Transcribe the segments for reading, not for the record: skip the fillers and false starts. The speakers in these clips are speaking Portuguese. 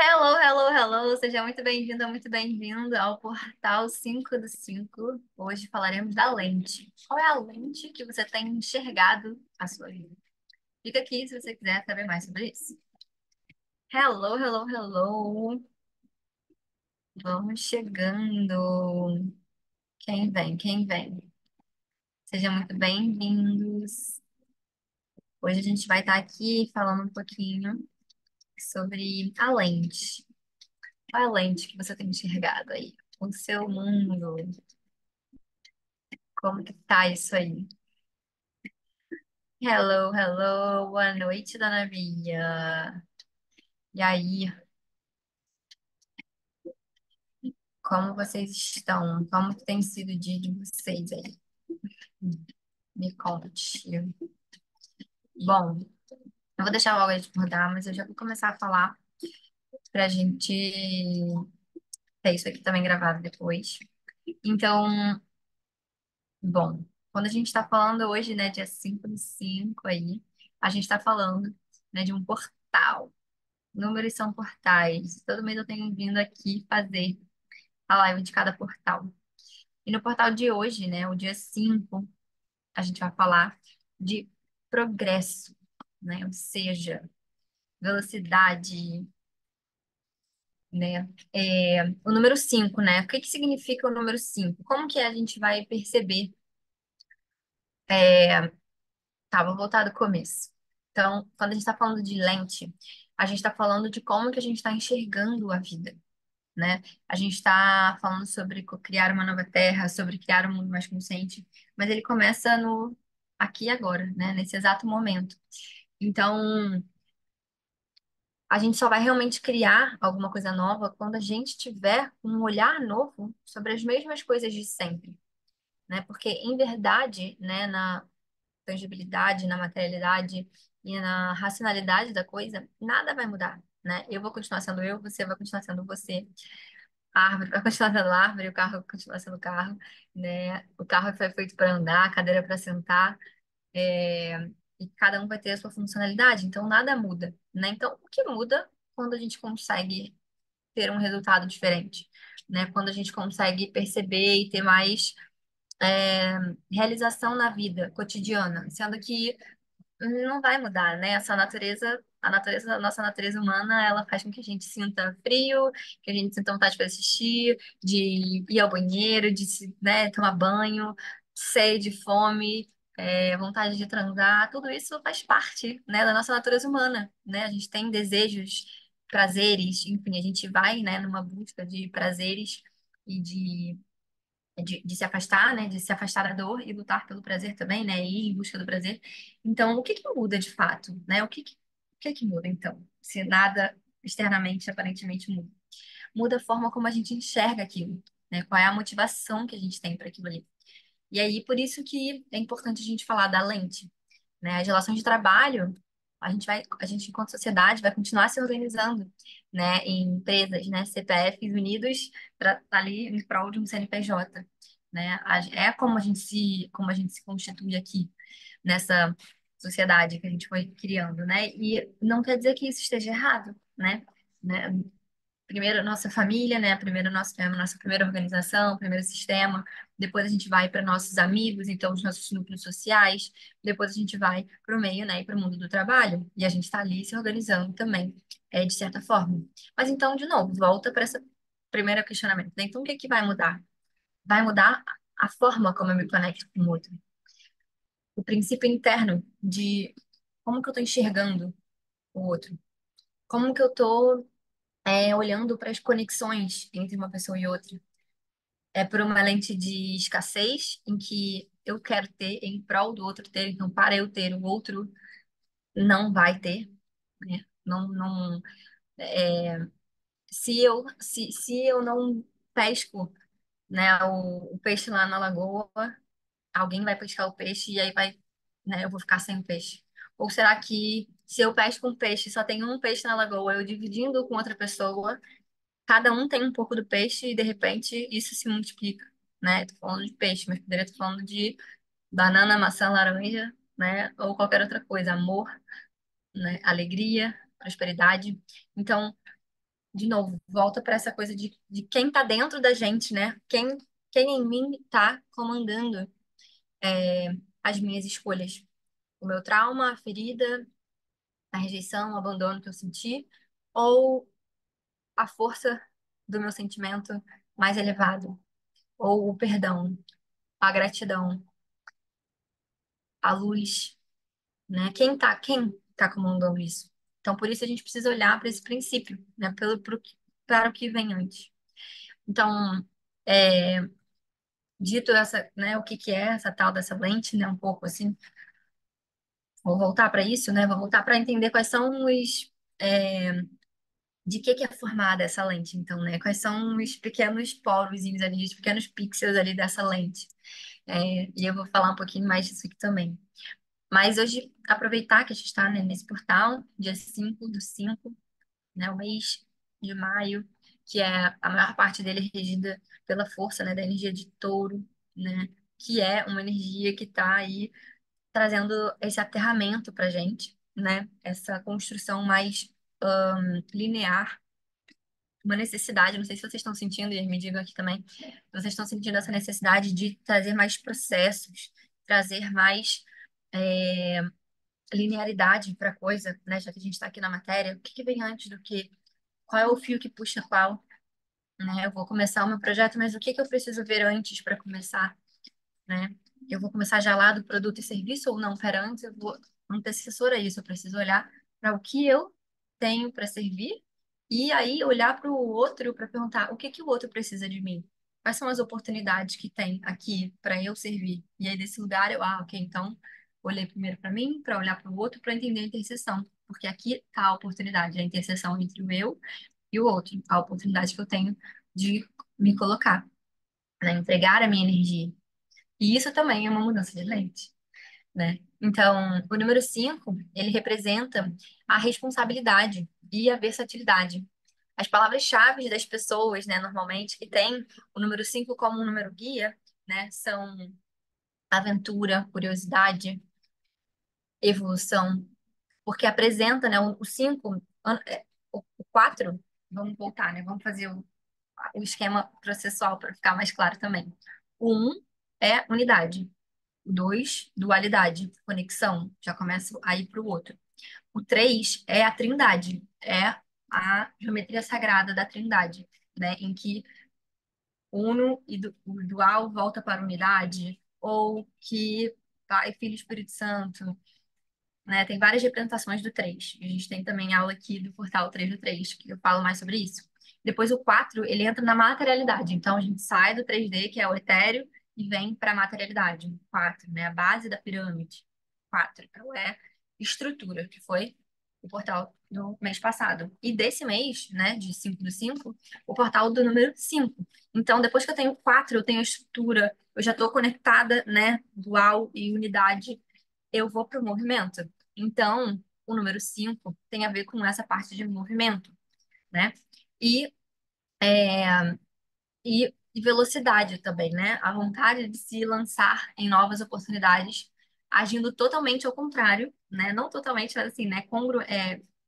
Hello, hello, hello! Seja muito bem-vinda, muito bem-vindo ao Portal 5 do 5. Hoje falaremos da lente. Qual é a lente que você tem enxergado a sua vida? Fica aqui se você quiser saber mais sobre isso. Hello, hello, hello! Vamos chegando. Quem vem? Quem vem? Sejam muito bem-vindos. Hoje a gente vai estar aqui falando um pouquinho sobre a lente. Qual é a lente que você tem enxergado aí? O seu mundo. Como que tá isso aí? Hello, hello, boa noite, dona Bia. E aí, como vocês estão? Como que tem sido o dia de vocês aí? Me conte. Bom, eu vou deixar logo de acordar, mas eu já vou começar a falar pra gente ter isso aqui também gravado depois. Então, bom, quando a gente tá falando hoje, né, dia 5 do 5 aí, a gente tá falando, né, de um portal. Números são portais. Todo mês eu tenho vindo aqui fazer a live de cada portal. E no portal de hoje, né, o dia 5 a gente vai falar de progresso, né? Ou seja, velocidade, né? O número 5, né? O que que significa o número 5? Como que a gente vai perceber? Tá, vou voltar do começo. Então, quando a gente está falando de lente, a gente está falando de como que a gente está enxergando a vida, né? A gente está falando sobre criar uma nova terra, sobre criar um mundo mais consciente, mas ele começa no aqui e agora, né? Nesse exato momento. Então, a gente só vai realmente criar alguma coisa nova quando a gente tiver um olhar novo sobre as mesmas coisas de sempre, né? Porque, em verdade, né, na tangibilidade, na materialidade e na racionalidade da coisa, nada vai mudar, né? Eu vou continuar sendo eu, você vai continuar sendo você. A árvore vai continuar sendo árvore, o carro vai continuar sendo carro, né? O carro foi feito para andar, a cadeira para sentar, e cada um vai ter a sua funcionalidade, então nada muda, né? Então, o que muda quando a gente consegue ter um resultado diferente, né? Quando a gente consegue perceber e ter mais realização na vida cotidiana, sendo que não vai mudar, né? Essa natureza, a natureza, a nossa natureza humana, ela faz com que a gente sinta frio, que a gente sinta vontade de fazer xixi, de ir ao banheiro, de se, né, tomar banho, sede, fome, vontade de transar, tudo isso faz parte, né, da nossa natureza humana, né? A gente tem desejos, prazeres, enfim, a gente vai, né, numa busca de prazeres e de se afastar, né? De se afastar da dor e lutar pelo prazer também, né? Ir em busca do prazer. Então, o que que muda de fato, né? O que que muda, então? Se nada externamente, aparentemente muda. Muda a forma como a gente enxerga aquilo, né? Qual é a motivação que a gente tem para aquilo ali. E aí, por isso que é importante a gente falar da lente, né? As relações de trabalho, a gente enquanto sociedade vai continuar se organizando, né, em empresas, né, CPFs unidos para estar ali em prol de um CNPJ, né? É como a gente se constitui aqui nessa sociedade que a gente foi criando, né? E não quer dizer que isso esteja errado, né? Primeiro a nossa família, né? Primeiro a nossa primeira organização, primeiro sistema, depois a gente vai para nossos amigos, então os nossos núcleos sociais, depois a gente vai para o meio, né? E para o mundo do trabalho, e a gente está ali se organizando também, de certa forma. Mas então, de novo, volta para esse primeiro questionamento, né? Então, o que que vai mudar? Vai mudar a forma como eu me conecto com o outro, o princípio interno de como que eu estou enxergando o outro, como que eu estou olhando para as conexões entre uma pessoa e outra. É por uma lente de escassez, em que eu quero ter em prol do outro ter, então para eu ter, o outro não vai ter, né? Não, não, se eu não pesco, né, o peixe lá na lagoa, alguém vai pescar o peixe e aí vai, né, eu vou ficar sem o peixe. Ou será que se eu pesco um peixe, só tem um peixe na lagoa, eu dividindo com outra pessoa, cada um tem um pouco do peixe e de repente isso se multiplica, né? Tô falando de peixe, mas poderia estar falando de banana, maçã, laranja, né? Ou qualquer outra coisa, amor, né? Alegria, prosperidade. Então, de novo, volta para essa coisa de quem tá dentro da gente, né? Quem em mim tá comandando as minhas escolhas. O meu trauma, a ferida, a rejeição, o abandono que eu senti, ou a força do meu sentimento mais elevado, ou o perdão, a gratidão, a luz, né? Quem tá comandando isso? Então, por isso a gente precisa olhar para esse princípio, né? Para o que vem antes. Então, é, dito essa, né, o que que é essa tal dessa lente, né, um pouco assim, vou voltar para isso, né? Vou voltar para entender quais são é, de que é formada essa lente, então, né? Quais são os pequenos poros ali, os pequenos pixels ali dessa lente. E eu vou falar um pouquinho mais disso aqui também. Mas hoje, aproveitar que a gente está, né, nesse portal, dia 5/5, né, o mês de maio, que é a maior parte dele regida pela força, né, da energia de touro, né, que é uma energia que está aí trazendo esse aterramento para gente, né, essa construção mais linear, uma necessidade, não sei se vocês estão sentindo, e me digam aqui também, se vocês estão sentindo essa necessidade de trazer mais processos, trazer mais é, linearidade para a coisa, né? Já que a gente está aqui na matéria, o que que vem antes do que? Qual é o fio que puxa qual? Né? Eu vou começar o meu projeto, mas o que que eu preciso ver antes para começar, né? Eu vou começar já lá do produto e serviço ou não? Pera, antes eu vou antecessor a isso, eu preciso olhar para o que eu tenho para servir e aí olhar para o outro para perguntar o que que o outro precisa de mim. Quais são as oportunidades que tem aqui para eu servir? E aí desse lugar ok, então olhei primeiro para mim, para olhar para o outro, para entender a interseção, porque aqui está a oportunidade, a interseção entre o eu e o outro, a oportunidade que eu tenho de me colocar, né? Entregar a minha energia. E isso também é uma mudança de lente, né? Então, o número 5 ele representa a responsabilidade e a versatilidade. As palavras-chave das pessoas, né, normalmente, que tem o número 5 como um número guia, né, são aventura, curiosidade, evolução, porque apresenta, né, o 5, o 4, vamos voltar, né, vamos fazer o esquema processual para ficar mais claro também. O 1 é unidade. O 2, dualidade, conexão, já começa a ir para o outro. O 3 é a trindade, é a geometria sagrada da trindade, né? Em que uno e o dual volta para a unidade, ou que Pai, Filho e Espírito Santo, né? Tem várias representações do 3. A gente tem também aula aqui do portal 3 do 3 que eu falo mais sobre isso. Depois o 4 ele entra na materialidade. Então a gente sai do 3D, que é o etéreo, e vem para a materialidade. 4, né? A base da pirâmide. 4. Então é estrutura, que foi o portal do mês passado. E desse mês, né, de 5/5, o portal do número 5. Então, depois que eu tenho 4, eu tenho a estrutura, eu já estou conectada, né, dual e unidade, eu vou para o movimento. Então, o número 5 tem a ver com essa parte de movimento, né? E, e velocidade também, né? A vontade de se lançar em novas oportunidades, agindo totalmente ao contrário, né? Não totalmente, mas assim, né?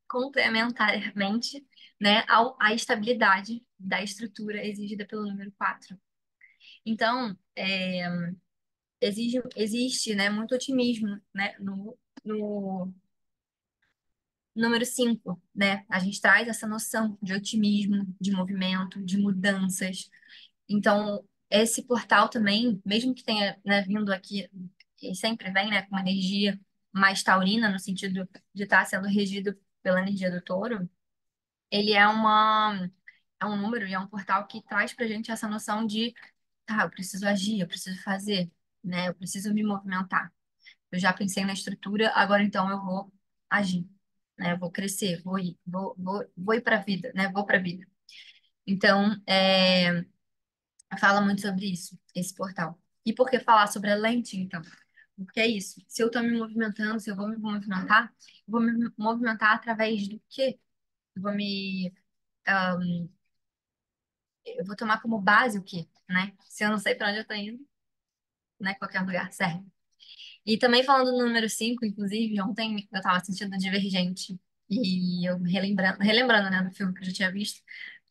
Complementariamente, né? À estabilidade da estrutura exigida pelo número 4. Então, existe, né? Muito otimismo, né? No número 5, né? A gente traz essa noção de otimismo, de movimento, de mudanças. Então, esse portal também, mesmo que tenha, né, vindo aqui, e sempre vem, né, com uma energia mais taurina, no sentido de estar sendo regido pela energia do touro, ele é um número e é um portal que traz pra gente essa noção de, tá, eu preciso agir, eu preciso fazer, né? Eu preciso me movimentar. Eu já pensei na estrutura, agora então eu vou agir, né? Eu vou crescer, vou ir para a vida, né? Vou para a vida. Então, fala muito sobre isso, esse portal. E por que falar sobre a lente, então? Porque é isso. Se eu estou me movimentando, se eu vou me movimentar, eu vou me movimentar através do quê? Eu vou me, eu vou tomar como base o quê, né? Se eu não sei para onde eu estou indo, né? Qualquer lugar serve. E também falando do número 5, inclusive, ontem eu estava sentindo divergente. E eu relembrando, né, do filme que eu já tinha visto,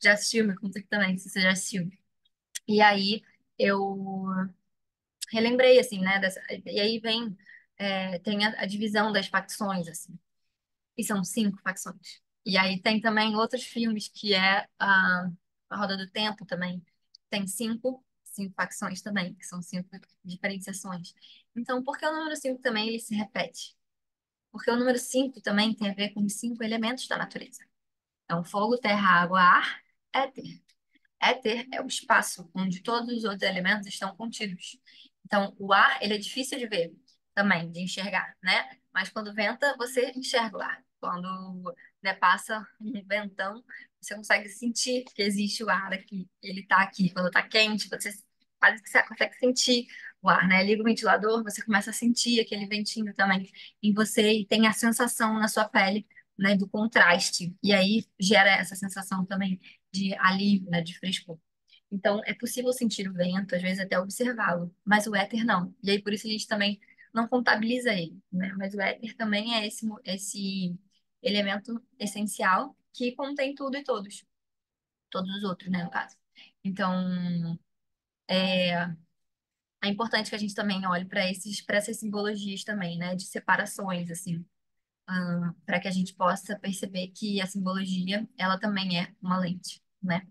já assistiu, me conta aqui também, se você já assistiu. E aí eu relembrei, assim, né, e aí vem, tem a divisão das facções, assim, e são cinco facções. E aí tem também outros filmes que é a Roda do Tempo também, tem cinco facções também, que são cinco diferenciações. Então, por que o número cinco também ele se repete? Porque o número cinco também tem a ver com os cinco elementos da natureza. Então, fogo, terra, água, ar, éter. Éter é o espaço onde todos os outros elementos estão contidos. Então, o ar, ele é difícil de ver também, de enxergar, né? Mas quando venta, você enxerga o ar. Quando, né, passa um ventão, você consegue sentir que existe o ar aqui. Ele está aqui. Quando está quente, você quase que você consegue sentir o ar, né? Liga o ventilador, você começa a sentir aquele ventinho também em você e tem a sensação na sua pele, né, do contraste. E aí gera essa sensação também de alívio, né, de frescor. Então, é possível sentir o vento, às vezes até observá-lo, mas o éter não. E aí, por isso, a gente também não contabiliza ele, né? Mas o éter também é esse elemento essencial que contém tudo e todos, todos os outros, né, no caso. Então, é importante que a gente também olhe para essas simbologias também, né, de separações, assim, para que a gente possa perceber que a simbologia, ela também é uma lente, né?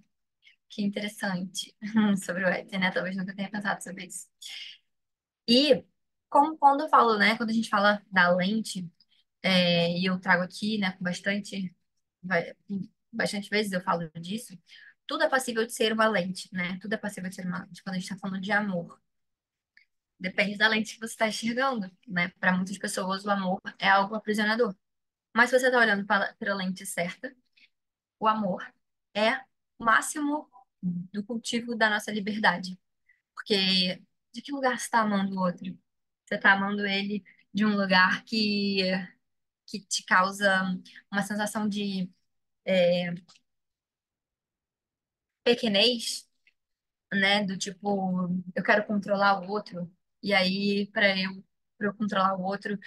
Que interessante sobre o éter, né? Talvez nunca tenha pensado sobre isso. E como quando eu falo, né? Quando a gente fala da lente, e eu trago aqui, né? Com vai- bastante vezes eu falo disso. Tudo é passível de ser uma lente, né? Tudo é passível de ser uma lente. Quando a gente está falando de amor, depende da lente que você está enxergando, né? Para muitas pessoas, o amor é algo aprisionador. Mas se você está olhando pela lente certa, o amor é o máximo do cultivo da nossa liberdade. Porque de que lugar você está amando o outro? Você está amando ele de um lugar que te causa uma sensação de pequenez, né? Do tipo, eu quero controlar o outro, e aí, para eu controlar o outro,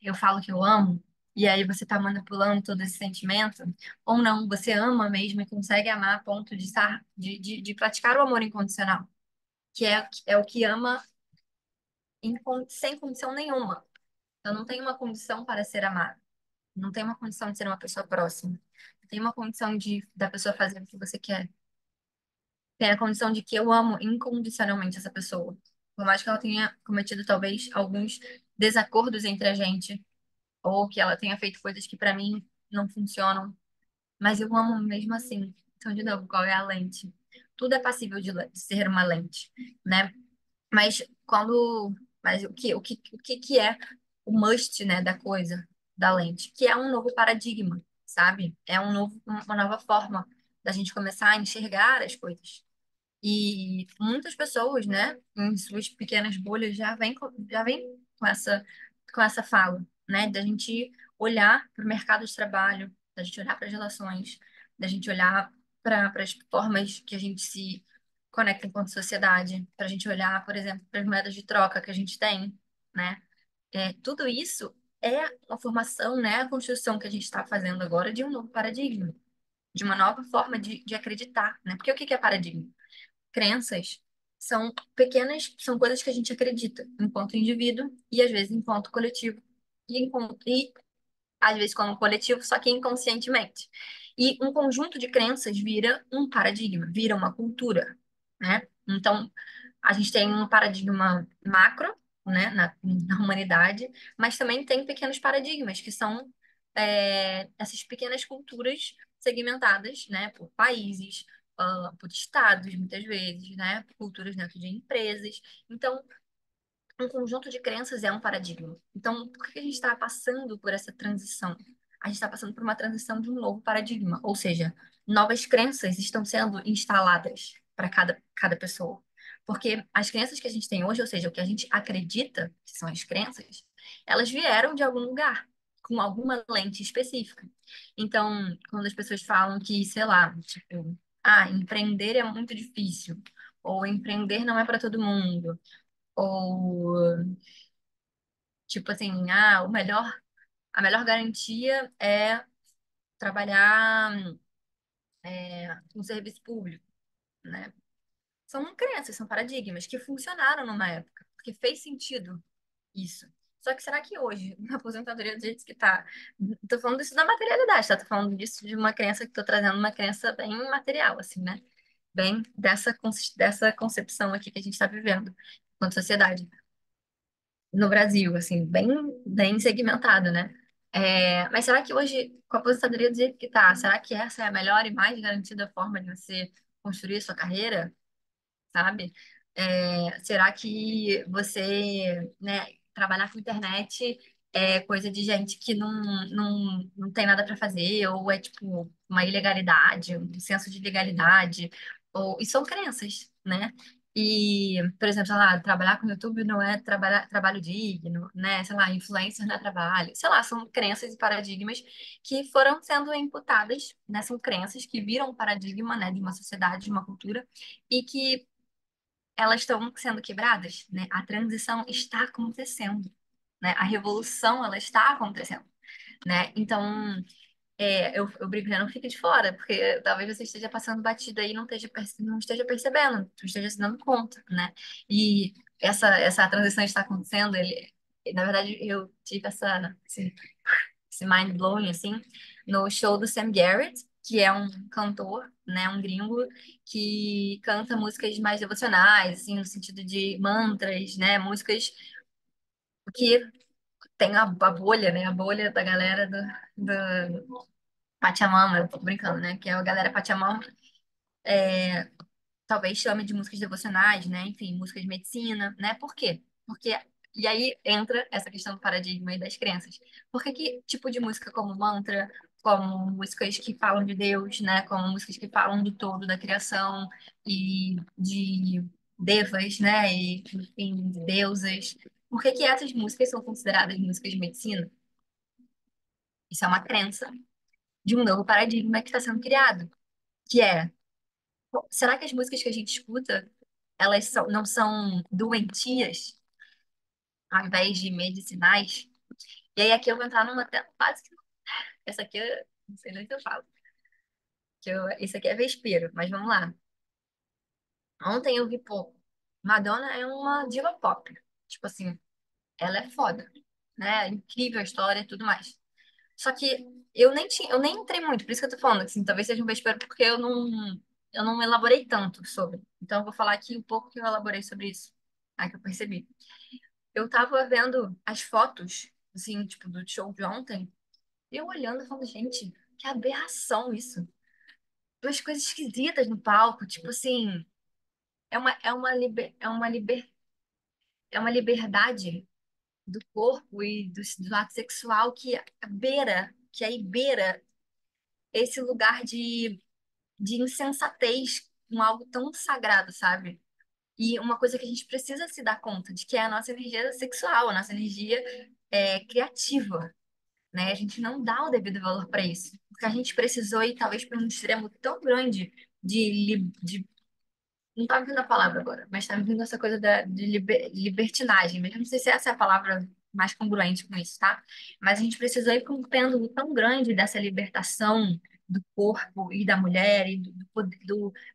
eu falo que eu amo, e aí você está manipulando todo esse sentimento, ou não, você ama mesmo e consegue amar a ponto de estar, de praticar o amor incondicional, é o que ama sem condição nenhuma. Eu não tenho uma condição para ser amado. Não tenho uma condição de ser uma pessoa próxima. Eu tenho uma condição da pessoa fazer o que você quer. Tem a condição de que eu amo incondicionalmente essa pessoa. Por mais que ela tenha cometido talvez alguns desacordos entre a gente, ou que ela tenha feito coisas que para mim não funcionam, mas eu amo mesmo assim. Então, de novo, qual é a lente? Tudo é passível de ser uma lente, né? Mas mas o que é o must, né, da coisa, da lente? Que é um novo paradigma, sabe? É uma nova forma da gente começar a enxergar as coisas. E muitas pessoas, né, em suas pequenas bolhas já vem com essa fala, né, da gente olhar para o mercado de trabalho, da gente olhar para as relações, da gente olhar para as formas que a gente se conecta enquanto sociedade, para a gente olhar, por exemplo, para as moedas de troca que a gente tem, né? Tudo isso é uma formação, né, a construção que a gente está fazendo agora de um novo paradigma, de uma nova forma de acreditar, né? Porque o que que é paradigma? Crenças são coisas que a gente acredita enquanto indivíduo e às vezes enquanto coletivo. E às vezes como coletivo, só que inconscientemente. E um conjunto de crenças vira um paradigma, vira uma cultura, né? Então, a gente tem um paradigma macro, né, na humanidade, mas também tem pequenos paradigmas, que são essas pequenas culturas segmentadas, né, por países, por estados, muitas vezes, né, por culturas dentro de empresas. Então, um conjunto de crenças é um paradigma. Então, por que a gente está passando por essa transição? A gente está passando por uma transição de um novo paradigma, ou seja, novas crenças estão sendo instaladas para cada pessoa. Porque as crenças que a gente tem hoje, ou seja, o que a gente acredita que são as crenças, elas vieram de algum lugar, com alguma lente específica. Então, quando as pessoas falam que, sei lá, tipo, empreender é muito difícil, ou empreender não é para todo mundo, ou tipo assim, a melhor garantia é trabalhar no serviço público, né? São crenças, são paradigmas que funcionaram numa época, porque fez sentido isso. Só que será que hoje, na aposentadoria do jeito que tá, tô falando isso da materialidade, tá? Tô falando disso de uma crença que tô trazendo uma crença bem material, assim, né? Bem dessa concepção aqui que a gente está vivendo enquanto sociedade no Brasil, assim, bem segmentado, né? Mas será que hoje, com a aposentadoria do jeito que tá, será que essa é a melhor e mais garantida forma de você construir sua carreira? Sabe? Será que você, né, trabalhar com internet é coisa de gente que não tem nada para fazer, ou é tipo uma ilegalidade, um senso de ilegalidade, e são crenças, né? E, por exemplo, sei lá, trabalhar com YouTube não é trabalho digno, né? Sei lá, influencer não é trabalho. Sei lá, são crenças e paradigmas que foram sendo imputadas, né? São crenças que viram um paradigma, né, de uma sociedade, de uma cultura, e que elas estão sendo quebradas, né? A transição está acontecendo, né? A revolução, ela está acontecendo, né? Então, eu brinco, né? Não fique de fora, porque talvez você esteja passando batida aí e não esteja percebendo, não esteja se dando conta, né? E essa transição está acontecendo, na verdade, eu tive esse mind blowing assim no show do Sam Garrett, que é um cantor, né, um gringo que canta músicas mais devocionais, assim, no sentido de mantras, né, músicas que tem a bolha, né, a bolha da galera do Pachamama, eu tô brincando, né, que é a galera Pachamama, talvez chame de músicas devocionais, né? Enfim, músicas de medicina, né? Por quê? Porque e aí entra essa questão do paradigma e das crenças. Por que que tipo de música como mantra, como músicas que falam de Deus, né? Como músicas que falam do todo da criação e de devas, né? E enfim, de deusas. Por que que essas músicas são consideradas músicas de medicina? Isso é uma crença de um novo paradigma que está sendo criado, que é, pô, será que as músicas que a gente escuta não são doentias ao invés de medicinais? E aí aqui eu vou entrar numa quase que essa aqui não sei nem se eu falo, isso aqui é vespeiro, mas vamos lá. Ontem eu vi pouco. Madonna é uma diva pop. Tipo assim, ela é foda, né? Incrível a história e tudo mais. Só que eu nem entrei muito, por isso que eu tô falando, assim, talvez seja um vespeiro porque eu não elaborei tanto sobre. Então eu vou falar aqui um pouco que eu elaborei sobre isso. Aí que eu percebi. Eu tava vendo as fotos, assim, tipo, do show de ontem, e eu olhando e falando, gente, que aberração isso. Duas coisas esquisitas no palco, tipo assim, é uma liberdade do corpo e do ato sexual que aí beira esse lugar de insensatez com algo tão sagrado, sabe? E uma coisa que a gente precisa se dar conta de que é a nossa energia sexual, a nossa energia criativa, né? A gente não dá o devido valor para isso, porque a gente precisou ir talvez para um extremo tão grande de não tá me vindo a palavra agora, mas tá me vindo essa coisa de libertinagem, mas eu não sei se essa é a palavra mais congruente com isso, tá? Mas a gente precisou ir para um pêndulo tão grande dessa libertação do corpo e da mulher e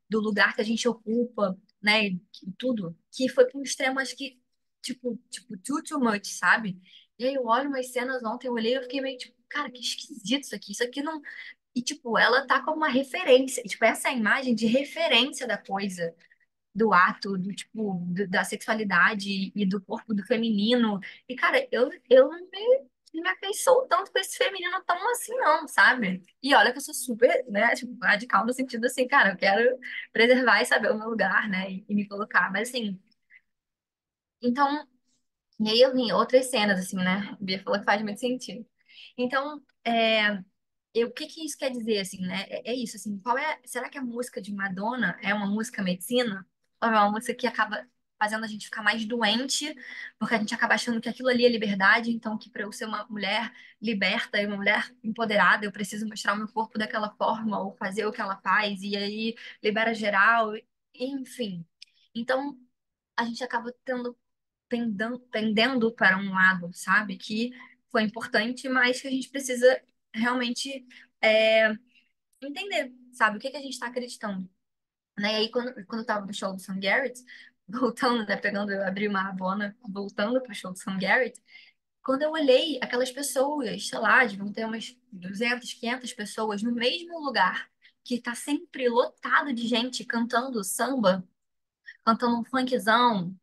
do lugar que a gente ocupa, né? E tudo, que foi para um extremo, acho que, tipo, too much, sabe? E aí eu olho umas cenas ontem, eu olhei e eu fiquei meio tipo, cara, que esquisito isso aqui não. E, tipo, ela tá como uma referência, tipo, essa é a imagem de referência da coisa do ato, da sexualidade e do corpo do feminino. E, cara, eu não me afeiçoo tanto com esse feminino tão assim, não, sabe? E olha que eu sou super, né, tipo, radical no sentido assim, cara, eu quero preservar e saber o meu lugar, né, e me colocar. Mas, assim, então, e aí eu vi outras cenas, assim, né? A Bia falou que faz muito sentido. Então, o que que isso quer dizer, assim, né? É isso, assim, será que a música de Madonna é uma música medicina? Ou é uma música que acaba fazendo a gente ficar mais doente, porque a gente acaba achando que aquilo ali é liberdade, então que para eu ser uma mulher liberta e uma mulher empoderada, eu preciso mostrar o meu corpo daquela forma, ou fazer o que ela faz, e aí libera geral, enfim. Então, a gente acaba pendendo para um lado, sabe? Que foi importante, mas que a gente precisa realmente é entender, sabe, o que que a gente está acreditando. Né? E aí, quando eu tava no show do Sam Garrett, voltando, né, pegando, eu abri uma abona, voltando pro show do Sam Garrett, quando eu olhei aquelas pessoas, sei lá, deviam ter umas 200, 500 pessoas no mesmo lugar, que tá sempre lotado de gente cantando samba, cantando um funkzão,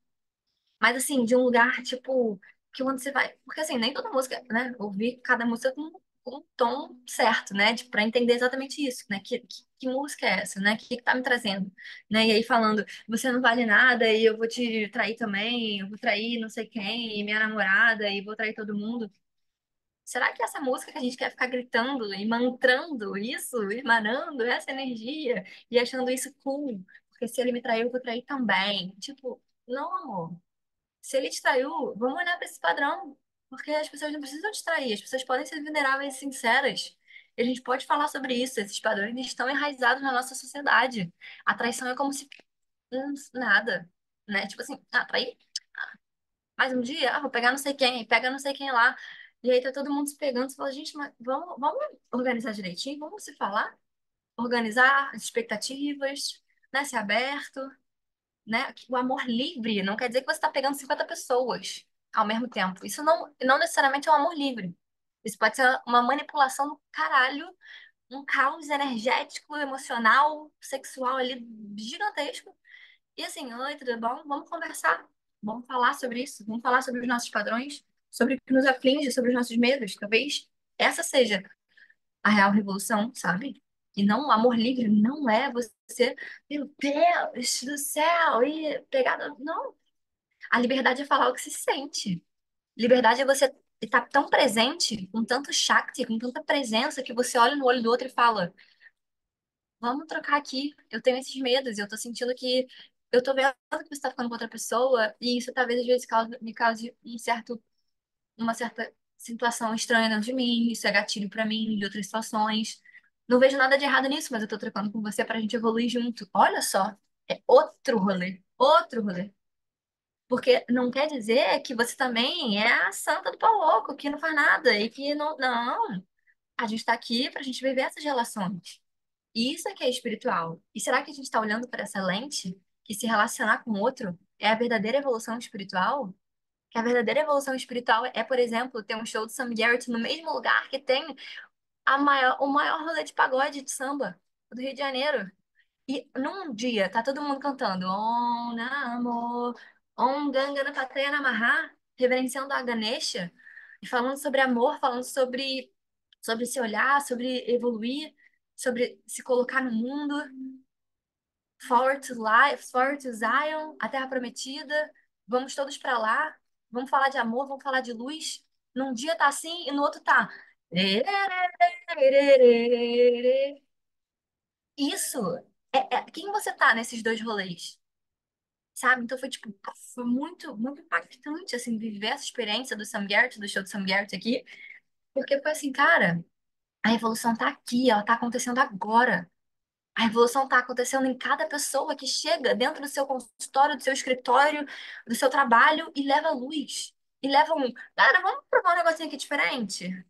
mas assim, de um lugar, tipo, que onde você vai. Porque assim, nem toda música, né? Ouvir cada música com um tom certo, né? Tipo, pra entender exatamente isso, né? Que música é essa, né? O que tá me trazendo? Né? E aí falando, você não vale nada e eu vou te trair também, eu vou trair não sei quem, e minha namorada, e vou trair todo mundo. Será que essa música que a gente quer ficar gritando e mantrando isso, emanando essa energia e achando isso cool? Porque se ele me traiu, eu vou trair também. Tipo, não, amor. Se ele te traiu, vamos olhar para esse padrão. Porque as pessoas não precisam te trair, as pessoas podem ser vulneráveis e sinceras. E a gente pode falar sobre isso. Esses padrões estão enraizados na nossa sociedade. A traição é como se nada, né? Tipo assim, ah, trair mais um dia, ah, vou pegar não sei quem, pega não sei quem lá. E aí tá todo mundo se pegando, você fala, gente, mas vamos organizar direitinho, vamos se falar, organizar as expectativas, né? Ser aberto, né? O amor livre não quer dizer que você está pegando 50 pessoas ao mesmo tempo. Isso não necessariamente é um amor livre. Isso pode ser uma manipulação do caralho, um caos energético, emocional, sexual ali gigantesco. E assim, oi, tudo bom? Vamos conversar. Vamos falar sobre isso. Vamos falar sobre os nossos padrões, sobre o que nos aflige, sobre os nossos medos. Talvez essa seja a real revolução, sabe? E não, o amor livre não é você, meu Deus do céu, e pegar. Não. A liberdade é falar o que se sente. Liberdade é você estar tão presente, com tanto Shakti, com tanta presença, que você olha no olho do outro e fala: vamos trocar aqui. Eu tenho esses medos, eu tô sentindo que. Eu tô vendo que você tá ficando com outra pessoa, e isso talvez às vezes me cause uma certa situação estranha dentro de mim, isso é gatilho pra mim de outras situações. Não vejo nada de errado nisso, mas eu tô trocando com você pra gente evoluir junto. Olha só, é outro rolê, outro rolê. Porque não quer dizer que você também é a santa do pau louco, que não faz nada e que não. Não, a gente tá aqui pra gente viver essas relações. E isso é que é espiritual. E será que a gente está olhando para essa lente que se relacionar com o outro é a verdadeira evolução espiritual? Que a verdadeira evolução espiritual é, por exemplo, ter um show de Sam Garrett no mesmo lugar que tem o maior rolê de pagode de samba do Rio de Janeiro. E num dia tá todo mundo cantando Om Namo, Om Gangana Pataya Namaha, reverenciando a Ganesha e falando sobre amor, falando sobre se olhar, sobre evoluir, sobre se colocar no mundo. Forward to Life, Forward to Zion, a Terra Prometida. Vamos todos para lá. Vamos falar de amor, vamos falar de luz. Num dia tá assim e no outro tá. Isso quem você tá nesses dois rolês, sabe? Então foi tipo, foi muito, muito impactante assim viver essa experiência do Sam Garrett, do show do Sam Garrett aqui, porque foi assim, cara, a revolução tá aqui, ela tá acontecendo agora. A revolução está acontecendo em cada pessoa que chega dentro do seu consultório, do seu escritório, do seu trabalho e leva luz. E leva um. Galera, vamos provar um negocinho aqui diferente?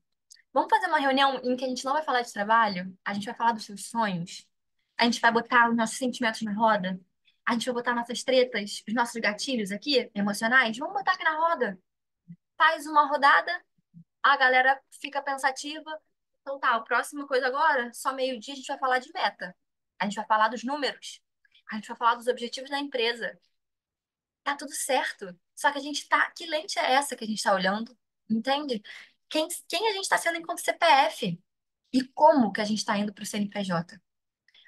Vamos fazer uma reunião em que a gente não vai falar de trabalho? A gente vai falar dos seus sonhos? A gente vai botar os nossos sentimentos na roda? A gente vai botar nossas tretas, os nossos gatilhos aqui, emocionais? Vamos botar aqui na roda. Faz uma rodada, a galera fica pensativa. Então tá, a próxima coisa agora, só meio-dia a gente vai falar de meta. A gente vai falar dos números. A gente vai falar dos objetivos da empresa. Tá tudo certo. Só que a gente tá. Que lente é essa que a gente tá olhando? Entende? Quem a gente está sendo enquanto CPF? E como que a gente está indo para o CNPJ?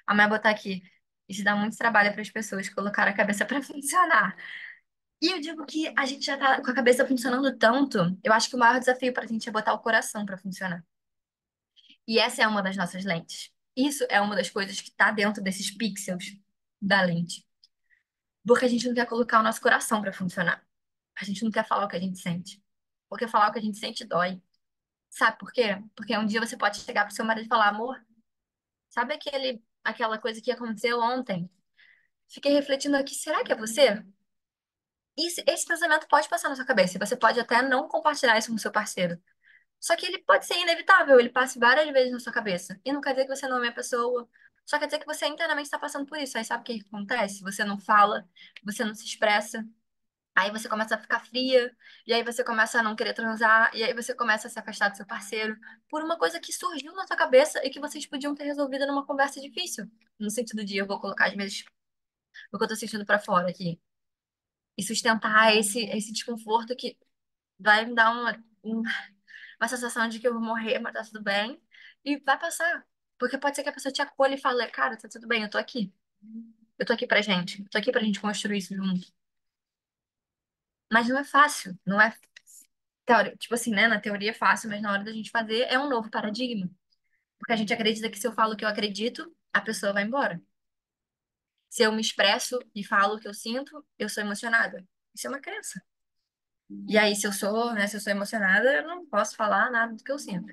A mãe botar aqui. Isso dá muito trabalho para as pessoas colocar a cabeça para funcionar. E eu digo que a gente já tá com a cabeça funcionando tanto. Eu acho que o maior desafio para a gente é botar o coração para funcionar. E essa é uma das nossas lentes. Isso é uma das coisas que está dentro desses pixels da lente. Porque a gente não quer colocar o nosso coração para funcionar. A gente não quer falar o que a gente sente. Porque falar o que a gente sente dói. Sabe por quê? Porque um dia você pode chegar pro seu marido e falar, amor, sabe aquela coisa que aconteceu ontem? Fiquei refletindo aqui, será que é você? Esse pensamento pode passar na sua cabeça. E você pode até não compartilhar isso com o seu parceiro. Só que ele pode ser inevitável, ele passe várias vezes na sua cabeça. E não quer dizer que você não é a pessoa. Só quer dizer que você internamente está passando por isso. Aí sabe o que que acontece? Você não fala, você não se expressa. Aí você começa a ficar fria, e aí você começa a não querer transar, e aí você começa a se afastar do seu parceiro por uma coisa que surgiu na sua cabeça e que vocês podiam ter resolvido numa conversa difícil. No sentido de eu vou colocar as minhas, o que eu tô sentindo pra fora aqui. E sustentar esse desconforto que vai me dar uma sensação de que eu vou morrer, mas tá tudo bem. E vai passar. Porque pode ser que a pessoa te acolha e fale, cara, tá tudo bem, eu tô aqui. Eu tô aqui pra gente. Eu tô aqui pra gente construir isso junto. Mas não é fácil. Não é tipo assim, né? Na teoria é fácil, mas na hora da gente fazer é um novo paradigma. Porque a gente acredita que se eu falo o que eu acredito, a pessoa vai embora. Se eu me expresso e falo o que eu sinto, eu sou emocionada. Isso é uma crença. E aí, se eu sou, né, se eu sou emocionada, eu não posso falar nada do que eu sinto.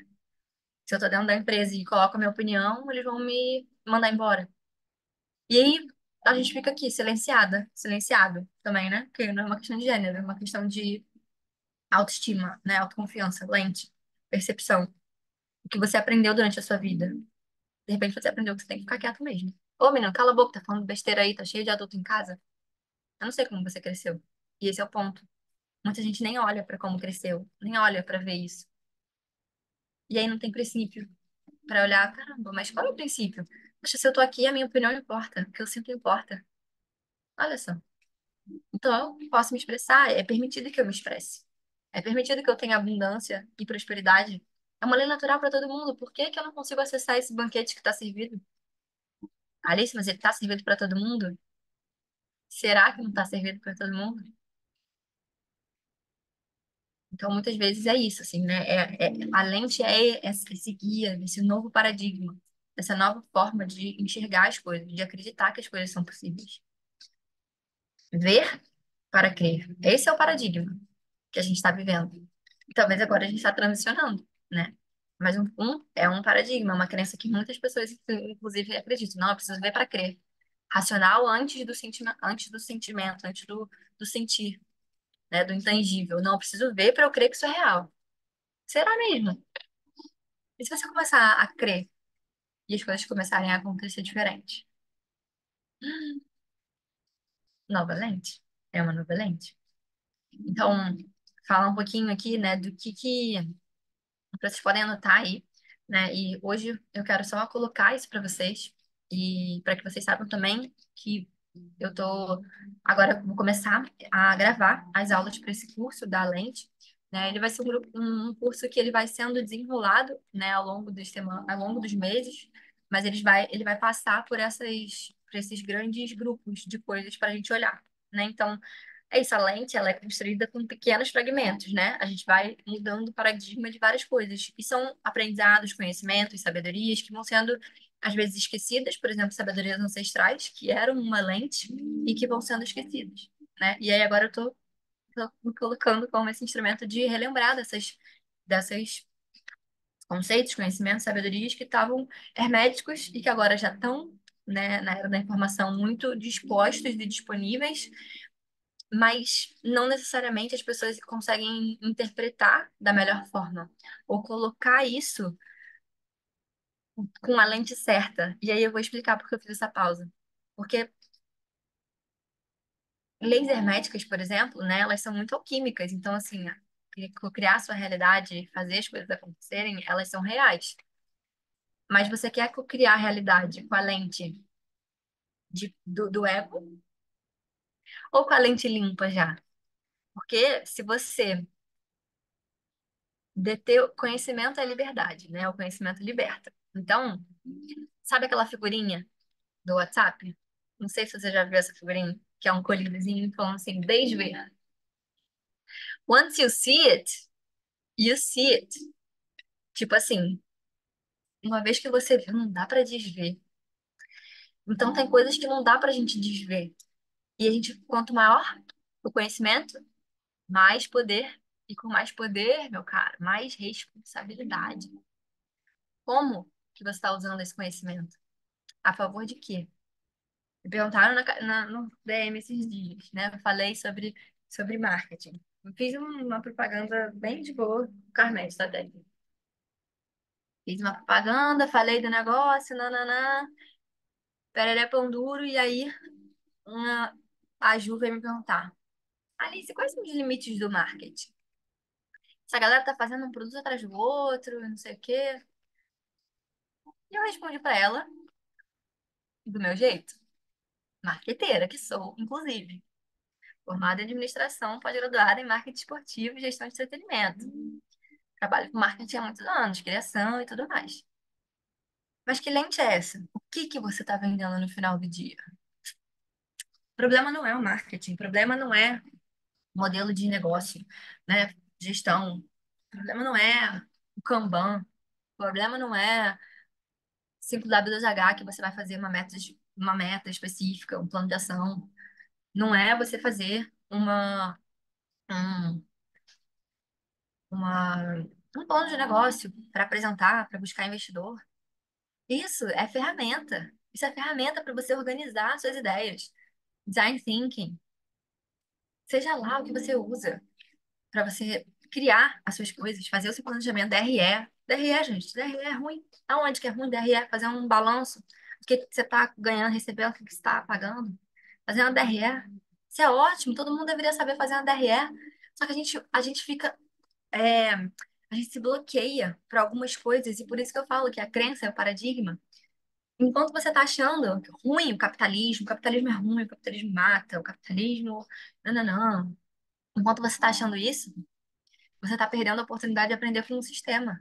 Se eu tô dentro da empresa e coloco a minha opinião, eles vão me mandar embora. E aí, a gente fica aqui, silenciada, silenciado também, né? Porque não é uma questão de gênero, é uma questão de autoestima, né? Autoconfiança, lente, percepção. O que você aprendeu durante a sua vida. De repente você aprendeu que você tem que ficar quieto mesmo. Ô, menino, cala a boca, tá falando besteira aí, tá cheio de adulto em casa. Eu não sei como você cresceu. E esse é o ponto. Muita gente nem olha pra como cresceu, nem olha pra ver isso. E aí não tem princípio pra olhar, caramba, mas qual é o princípio? Poxa, se eu tô aqui, a minha opinião importa, o que eu sinto importa. Olha só. Então, eu posso me expressar, é permitido que eu me expresse. É permitido que eu tenha abundância e prosperidade. É uma lei natural para todo mundo. Por que que eu não consigo acessar esse banquete que está servido? Alice, mas ele está servido para todo mundo? Será que não está servido para todo mundo? Então, muitas vezes é isso, assim, né? A lente é esse guia, esse novo paradigma, essa nova forma de enxergar as coisas, de acreditar que as coisas são possíveis. Ver para crer. Esse é o paradigma que a gente está vivendo. E talvez agora a gente está transicionando, né? Mas é um paradigma, uma crença que muitas pessoas, inclusive, acreditam. Não, eu preciso ver para crer. Racional antes do sentir, né? Do intangível. Não, eu preciso ver para eu crer que isso é real. Será mesmo? E se você começar a crer e as coisas começarem a acontecer diferente? Nova lente? É uma nova lente? Então, falar um pouquinho aqui, né, do que vocês podem anotar aí, né? E hoje eu quero só colocar isso para vocês e para que vocês saibam também que eu tô agora vou começar a gravar as aulas para esse curso da lente, né? Ele vai ser um curso que ele vai sendo desenrolado, né, ao longo dos meses, mas ele vai passar por esses grandes grupos de coisas para a gente olhar, né? Então é isso, a lente, ela é construída com pequenos fragmentos, né? A gente vai mudando o paradigma de várias coisas. E são aprendizados, conhecimentos, sabedorias que vão sendo, às vezes, esquecidas, por exemplo, sabedorias ancestrais, que eram uma lente e que vão sendo esquecidas, né? E aí agora tô me colocando como esse instrumento de relembrar dessas conceitos, conhecimentos, sabedorias que estavam herméticos e que agora já estão, né, na era da informação muito dispostos e disponíveis, mas não necessariamente as pessoas conseguem interpretar da melhor forma ou colocar isso com a lente certa. E aí eu vou explicar por que eu fiz essa pausa. Porque leis herméticas, por exemplo, né, elas são muito alquímicas, então assim, criar sua realidade, fazer as coisas acontecerem, elas são reais. Mas você quer criar a realidade com a lente do ego ou com a lente limpa já? Porque se você deter conhecimento é liberdade, né? O conhecimento liberta. Então, sabe aquela figurinha do WhatsApp? Não sei se você já viu essa figurinha, que é um colíderzinho falando assim, desver. Once you see it, you see it. Tipo assim, uma vez que você viu, não dá pra desver. Então tem coisas que não dá pra gente desver. E a gente, quanto maior o conhecimento, mais poder. E com mais poder, meu caro, mais responsabilidade. Como que você está usando esse conhecimento? A favor de quê? Me perguntaram no DM esses dias, né? Eu falei sobre marketing. Eu fiz uma propaganda bem de boa, Carmente, tá, Débora? Fiz uma propaganda, falei do negócio, nananã, pereré pão duro, e aí uma, a Ju veio me perguntar, Alice, quais são os limites do marketing? Essa galera tá fazendo um produto atrás do outro, não sei o quê. E eu respondi pra ela, do meu jeito, marqueteira que sou, inclusive. Formada em administração, pós-graduada em marketing esportivo e gestão de entretenimento. Trabalho com marketing há muitos anos, criação e tudo mais. Mas que lente é essa? O que que você está vendendo no final do dia? O problema não é o marketing, o problema não é o modelo de negócio, né? Gestão. O problema não é o Kanban. O problema não é 5W2H que você vai fazer uma meta específica, um plano de ação. Não é você fazer um, uma, um plano de negócio para apresentar, para buscar investidor. Isso é ferramenta. Isso é ferramenta para você organizar suas ideias. Design thinking, seja lá o que você usa para você criar as suas coisas, fazer o seu planejamento, DRE. DRE, gente, DRE é ruim. Aonde que é ruim DRE? Fazer um balanço do que você está ganhando, recebendo, o que você está pagando. Fazer uma DRE. Isso é ótimo, todo mundo deveria saber fazer uma DRE. Só que a gente fica, a gente se bloqueia para algumas coisas, e por isso que eu falo que a crença é o paradigma. Enquanto você está achando ruim o capitalismo é ruim, o capitalismo mata, o capitalismo. Não, não, não. Enquanto você está achando isso, você está perdendo a oportunidade de aprender com um sistema.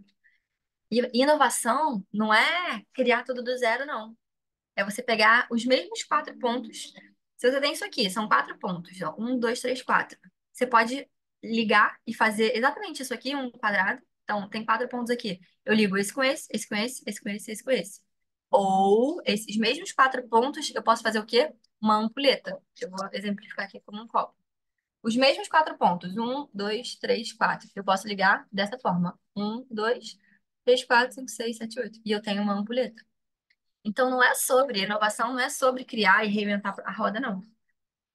E inovação não é criar tudo do zero, não. É você pegar os mesmos 4 pontos. Se você tem isso aqui, são 4 pontos, ó, 1, 2, 3, 4. Você pode ligar e fazer exatamente isso aqui, um quadrado. Então, tem 4 pontos aqui. Eu ligo esse com esse, esse com esse, esse com esse, esse com esse. Ou esses mesmos 4 pontos, eu posso fazer o quê? Uma ampulheta. Eu vou exemplificar aqui como um copo. Os mesmos 4 pontos. 1, 2, 3, 4. Eu posso ligar dessa forma. 1, 2, 3, 4, 5, 6, 7, 8. E eu tenho uma ampulheta. Então, não é sobre, inovação não é sobre criar e reinventar a roda, não.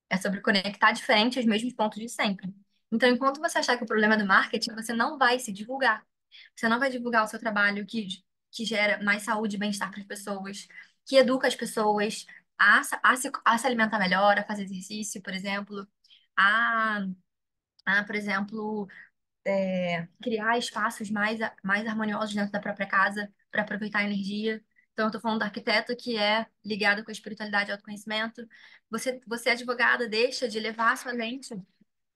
É sobre conectar diferente os mesmos pontos de sempre. Então, enquanto você achar que o problema é do marketing, você não vai se divulgar. Você não vai divulgar o seu trabalho que gera mais saúde e bem-estar para as pessoas, que educa as pessoas a se alimentar melhor, a fazer exercício, por exemplo, a, por exemplo, criar espaços mais harmoniosos dentro da própria casa para aproveitar a energia. Então, eu estou falando do arquiteto que é ligado com a espiritualidade e autoconhecimento. Você advogada, deixa de levar a sua lente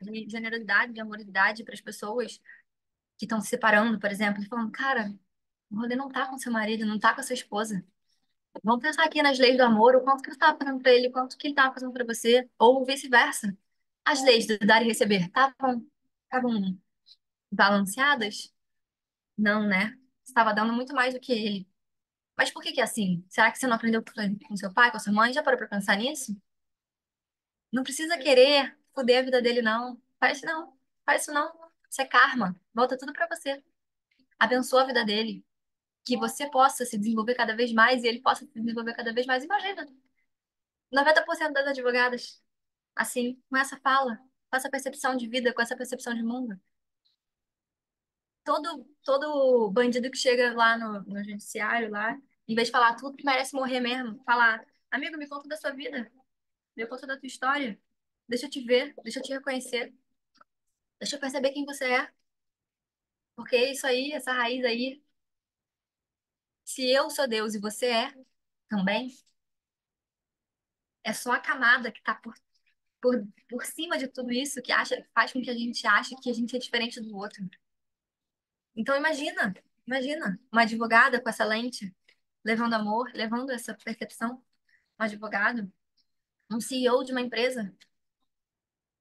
de generosidade, de amorosidade para as pessoas que estão se separando, por exemplo, e falando, cara, o rolê não tá com seu marido, não tá com a sua esposa. Vamos pensar aqui nas leis do amor, o quanto que você estava fazendo para ele, o quanto que ele estava fazendo para você, ou vice-versa. As leis do dar e receber estavam balanceadas? Não, né? Você estava dando muito mais do que ele. Mas por que que é assim? Será que você não aprendeu com seu pai, com a sua mãe? Já parou para pensar nisso? Não precisa querer foder a vida dele, não. Faz isso não. Faz isso não. Isso é karma. Volta tudo para você. Abençoa a vida dele. Que você possa se desenvolver cada vez mais e ele possa se desenvolver cada vez mais. Imagina, 90% das advogadas, assim, com essa fala, com essa percepção de vida, com essa percepção de mundo. Todo bandido que chega lá no judiciário, lá, em vez de falar tudo que merece morrer mesmo, falar, amigo, me conta da sua vida, me conta da tua história, deixa eu te ver, deixa eu te reconhecer, deixa eu perceber quem você é, porque isso aí, essa raiz aí, se eu sou Deus e você é também, é só a camada que tá por cima de tudo isso que faz com que a gente ache que a gente é diferente do outro. Então imagina, uma advogada com essa lente, levando amor, levando essa percepção, um advogado, um CEO de uma empresa,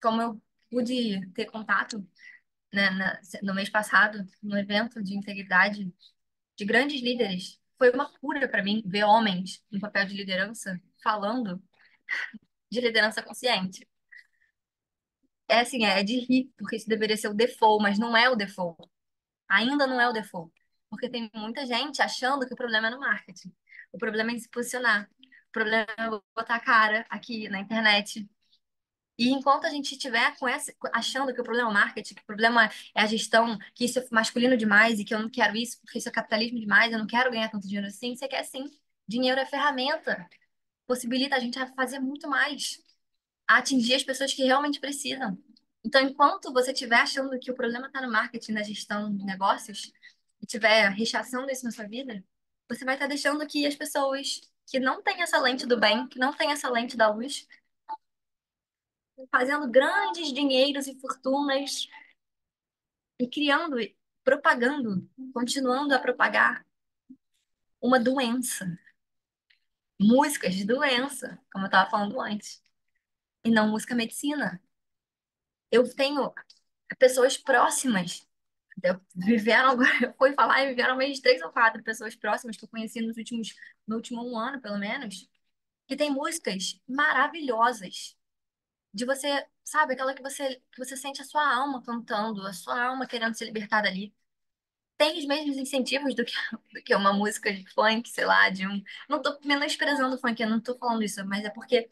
como eu pude ter contato, né, no mês passado, no evento de integridade de grandes líderes. Foi uma cura para mim ver homens no papel de liderança falando de liderança consciente. É assim, é de rir, porque isso deveria ser o default, mas não é o default. Ainda não é o default. Porque tem muita gente achando que o problema é no marketing. O problema é em se posicionar. O problema é botar a cara aqui na internet E enquanto a gente estiver com essa, achando que o problema é o marketing, que o problema é a gestão, que isso é masculino demais e que eu não quero isso, porque isso é capitalismo demais, eu não quero ganhar tanto dinheiro assim, você quer sim. Dinheiro é ferramenta, possibilita a gente a fazer muito mais, a atingir as pessoas que realmente precisam. Então, enquanto você estiver achando que o problema está no marketing, na gestão de negócios, e estiver rechaçando isso na sua vida, você vai estar deixando que as pessoas que não têm essa lente do bem, que não têm essa lente da luz, fazendo grandes dinheiros e fortunas e criando, propagando, continuando a propagar uma doença, músicas de doença, como eu estava falando antes, e não música medicina. Eu tenho pessoas próximas, viveram agora, eu fui falar e viveram mais de 3 ou 4 pessoas próximas que eu conheci no último 1 ano, pelo menos, que tem músicas maravilhosas, de você, sabe, aquela que você sente a sua alma cantando, a sua alma querendo se libertar dali. Tem os mesmos incentivos do que uma música de funk, sei lá, de um. Não tô menosprezando o funk, eu não tô falando isso, mas é porque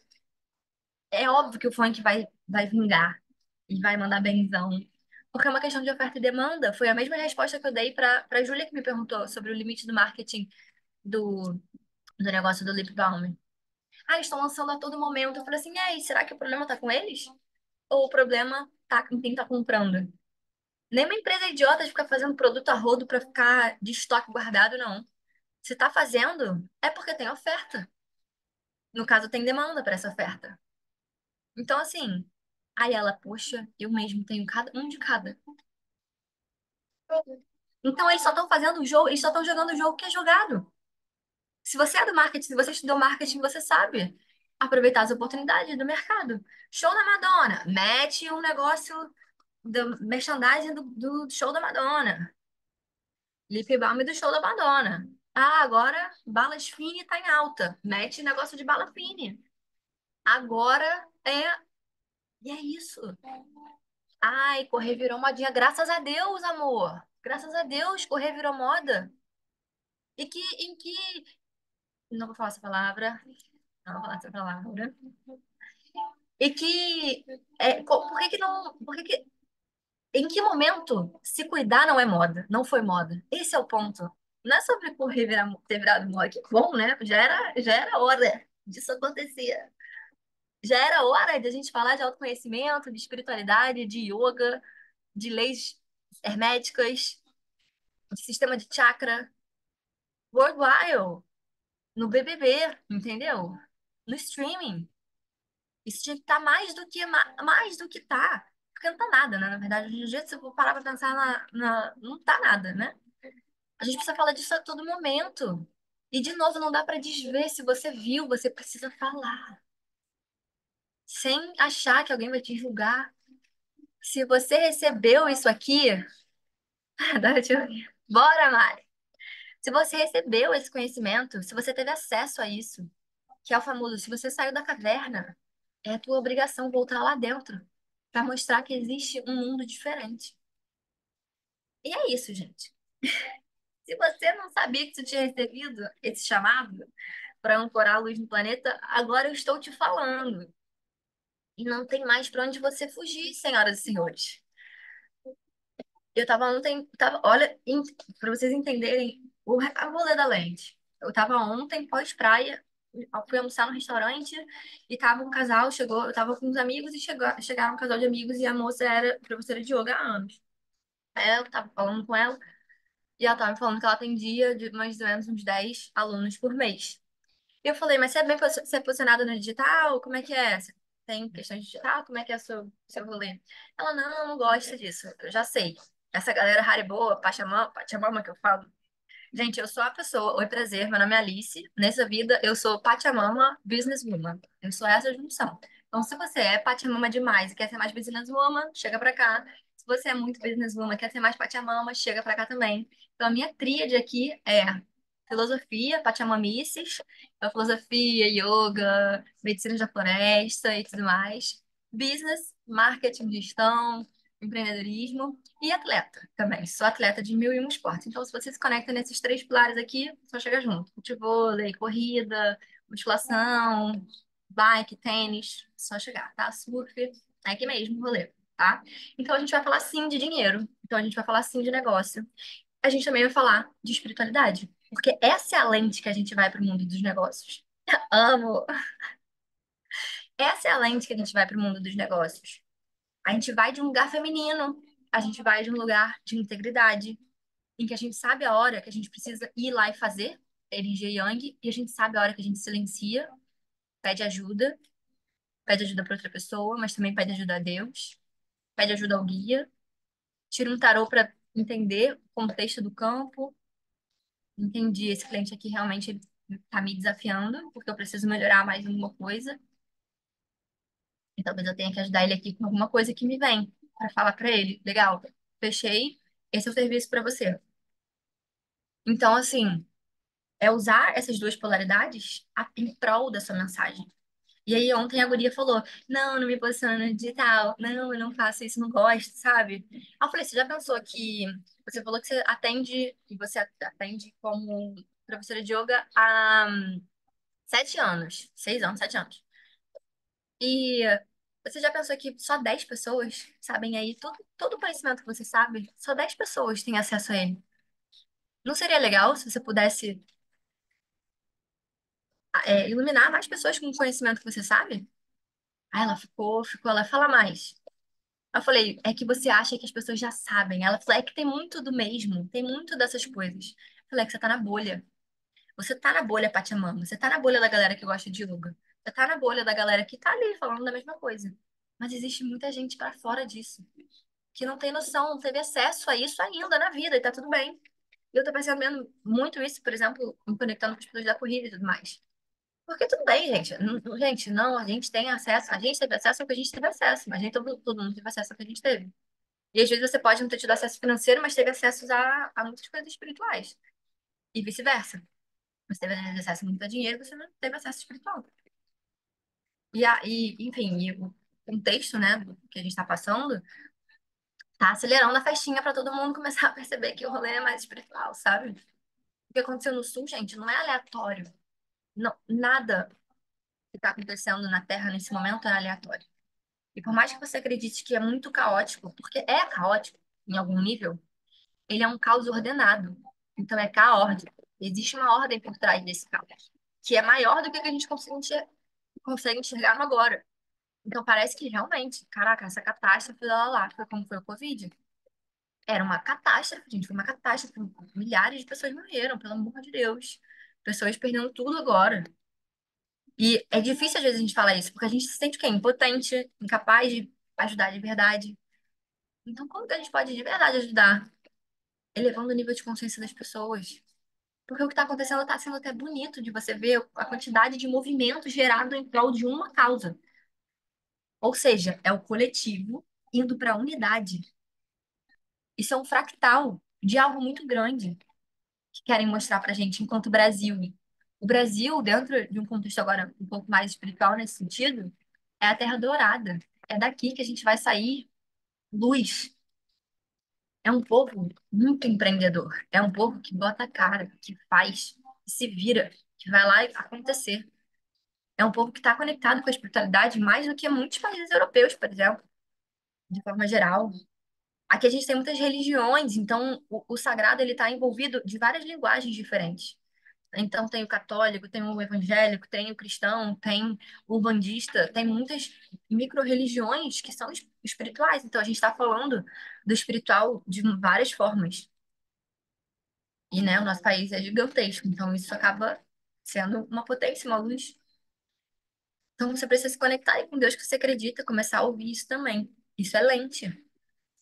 é óbvio que o funk vai vingar e vai mandar benzão. Porque é uma questão de oferta e demanda. Foi a mesma resposta que eu dei para Júlia que me perguntou sobre o limite do marketing do negócio do lip balm. Ah, eles estão lançando a todo momento. Eu falei assim, e aí, será que o problema tá com eles? Ou o problema tá com quem tá comprando? Nenhuma empresa idiota de ficar fazendo produto a rodo para ficar de estoque guardado, não. Se tá fazendo, é porque tem oferta. No caso, tem demanda para essa oferta. Então, assim, aí ela, poxa, eu mesmo tenho um de cada. Então, eles só estão fazendo o jogo, eles só estão jogando o jogo que é jogado. Se você é do marketing, se você estudou marketing, você sabe aproveitar as oportunidades do mercado. Show da Madonna, mete um negócio do merchandising do show da Madonna. Lip balm do show da Madonna. Ah, agora balas fine tá em alta. Mete negócio de bala fine. Agora é. E é isso. Ai, correr virou modinha. Graças a Deus, amor. Graças a Deus, correr virou moda. Em que. Não vou falar essa palavra. Não vou falar essa palavra. E que. Por que que não. Em que momento se cuidar não é moda? Não foi moda. Esse é o ponto. Não é sobre correr ter virado moda. Que bom, né? Já era hora disso acontecer. Já era hora de a gente falar de autoconhecimento, de espiritualidade, de yoga, de leis herméticas, de sistema de chakra, worldwide, no BBB, entendeu? No streaming. Isso tinha que estar mais do que tá. Porque não tá nada, né? Na verdade, hoje em dia, se eu for parar pra pensar não tá nada, né? A gente precisa falar disso a todo momento. E, de novo, não dá pra desver. Se você viu, você precisa falar. Sem achar que alguém vai te julgar. Se você recebeu isso aqui, deixa eu ver. Bora, Mari. Se você recebeu esse conhecimento, se você teve acesso a isso, que é o famoso, se você saiu da caverna, é a tua obrigação voltar lá dentro para mostrar que existe um mundo diferente. E é isso, gente. Se você não sabia que você tinha recebido esse chamado para ancorar a luz no planeta, agora eu estou te falando. E não tem mais para onde você fugir, senhoras e senhores. Eu tava ontem, olha, para vocês entenderem o rolê da lente. Eu tava ontem pós-praia, eu fui almoçar no restaurante e tava um casal, chegou, eu tava com uns amigos e chegaram um casal de amigos e a moça era professora de yoga há anos. Aí eu tava falando com ela e ela tava me falando que ela atendia de mais ou menos uns 10 alunos por mês. E eu falei, mas você é posicionada no digital? Como é que é? Você tem questão de digital? Como é que é o seu rolê? Ela, não, eu não gosto disso. Eu já sei. Essa galera Haribo, Pachamama que eu falo. Gente, eu sou a pessoa. Oi, prazer. Meu nome é Alice. Nessa vida, eu sou Pachamama Businesswoman. Eu sou essa junção. Então, se você é Pachamama demais e quer ser mais Businesswoman, chega pra cá. Se você é muito Businesswoman e quer ser mais Pachamama, chega pra cá também. Então, a minha tríade aqui é filosofia, Pachamamices, então, filosofia, yoga, medicina da floresta e tudo mais. Business, marketing, gestão, empreendedorismo e atleta também. Sou atleta de 1001 esportes. Então, se você se conecta nesses 3 pilares aqui, só chega junto. Futevôlei, corrida, musculação, bike, tênis, só chegar, tá? Surf, é aqui mesmo, rolê, tá? Então a gente vai falar sim de dinheiro, então a gente vai falar sim de negócio. A gente também vai falar de espiritualidade, porque essa é a lente que a gente vai para o mundo dos negócios. Amo! Essa é a lente que a gente vai para o mundo dos negócios. A gente vai de um lugar feminino, a gente vai de um lugar de integridade, em que a gente sabe a hora que a gente precisa ir lá e fazer, energia yang, e a gente sabe a hora que a gente silencia, pede ajuda para outra pessoa, mas também pede ajuda a Deus, pede ajuda ao guia, tira um tarô para entender o contexto do campo. Entendi, esse cliente aqui realmente está me desafiando, porque eu preciso melhorar mais em alguma coisa, e talvez eu tenha que ajudar ele aqui com alguma coisa que me vem, para falar para ele, legal, fechei, esse é o serviço para você. Então, assim, é usar essas duas polaridades em prol da sua mensagem. E aí ontem a guria falou, não, não me posiciono no digital, não, eu não faço isso, não gosto, sabe? Aí eu falei, você já pensou que você falou que você atende como professora de yoga há 7 anos, 6 anos, 7 anos. E você já pensou que só 10 pessoas sabem aí todo o conhecimento que você sabe? Só 10 pessoas têm acesso a ele. Não seria legal se você pudesse iluminar mais pessoas com o conhecimento que você sabe? Aí ela ela fala mais. Eu falei, é que você acha que as pessoas já sabem. Ela falou, é que tem muito do mesmo, tem muito dessas coisas. Eu falei, é que você tá na bolha. Você tá na bolha, Pachamama. Você tá na bolha da galera que gosta de yoga. Você tá na bolha da galera que tá ali falando da mesma coisa. Mas existe muita gente para fora disso, que não tem noção, não teve acesso a isso ainda na vida, e tá tudo bem. E eu tô percebendo muito isso, por exemplo, me conectando com as pessoas da corrida e tudo mais. Porque tudo bem, gente. Gente, não, a gente tem acesso, a gente teve acesso ao que a gente teve acesso, mas nem todo mundo teve acesso ao que a gente teve. E às vezes você pode não ter tido acesso financeiro, mas teve acesso a muitas coisas espirituais. E vice-versa. Você teve acesso a muito dinheiro, você não teve acesso espiritual. Enfim, e o contexto, né, do que a gente está passando, tá acelerando a festinha para todo mundo começar a perceber que o rolê é mais espiritual, sabe? O que aconteceu no Sul, gente, não é aleatório. Não, nada que está acontecendo na Terra nesse momento é aleatório. E por mais que você acredite que é muito caótico, porque é caótico em algum nível, ele é um caos ordenado. Então é caótico. Existe uma ordem por trás desse caos, que é maior do que a gente consegue enxergar no agora. Então parece que realmente, caraca, essa catástrofe lá, foi como foi o Covid. Era uma catástrofe, gente, foi uma catástrofe. Milhares de pessoas morreram, pelo amor de Deus. Pessoas perdendo tudo agora. E é difícil às vezes a gente falar isso, porque a gente se sente o quê? Impotente, incapaz de ajudar de verdade. Então, como que a gente pode de verdade ajudar? Elevando o nível de consciência das pessoas. Porque o que está acontecendo está sendo até bonito de você ver a quantidade de movimento gerado em prol de uma causa. Ou seja, é o coletivo indo para a unidade. Isso é um fractal de algo muito grande que querem mostrar para a gente enquanto Brasil. O Brasil, dentro de um contexto agora um pouco mais espiritual nesse sentido, é a Terra Dourada. É daqui que a gente vai sair luz. É um povo muito empreendedor. É um povo que bota a cara, que faz, que se vira, que vai lá e acontecer. É um povo que está conectado com a espiritualidade mais do que muitos países europeus, por exemplo, de forma geral. Aqui a gente tem muitas religiões, então o sagrado ele está envolvido de várias linguagens diferentes. Então tem o católico, tem o evangélico, tem o cristão, tem o bandista, tem muitas micro-religiões que são espirituais. Então a gente está falando do espiritual de várias formas. E, né, o nosso país é gigantesco, então isso acaba sendo uma potência, uma luz. Então você precisa se conectar aí com Deus que você acredita, começar a ouvir isso também. Isso é lente,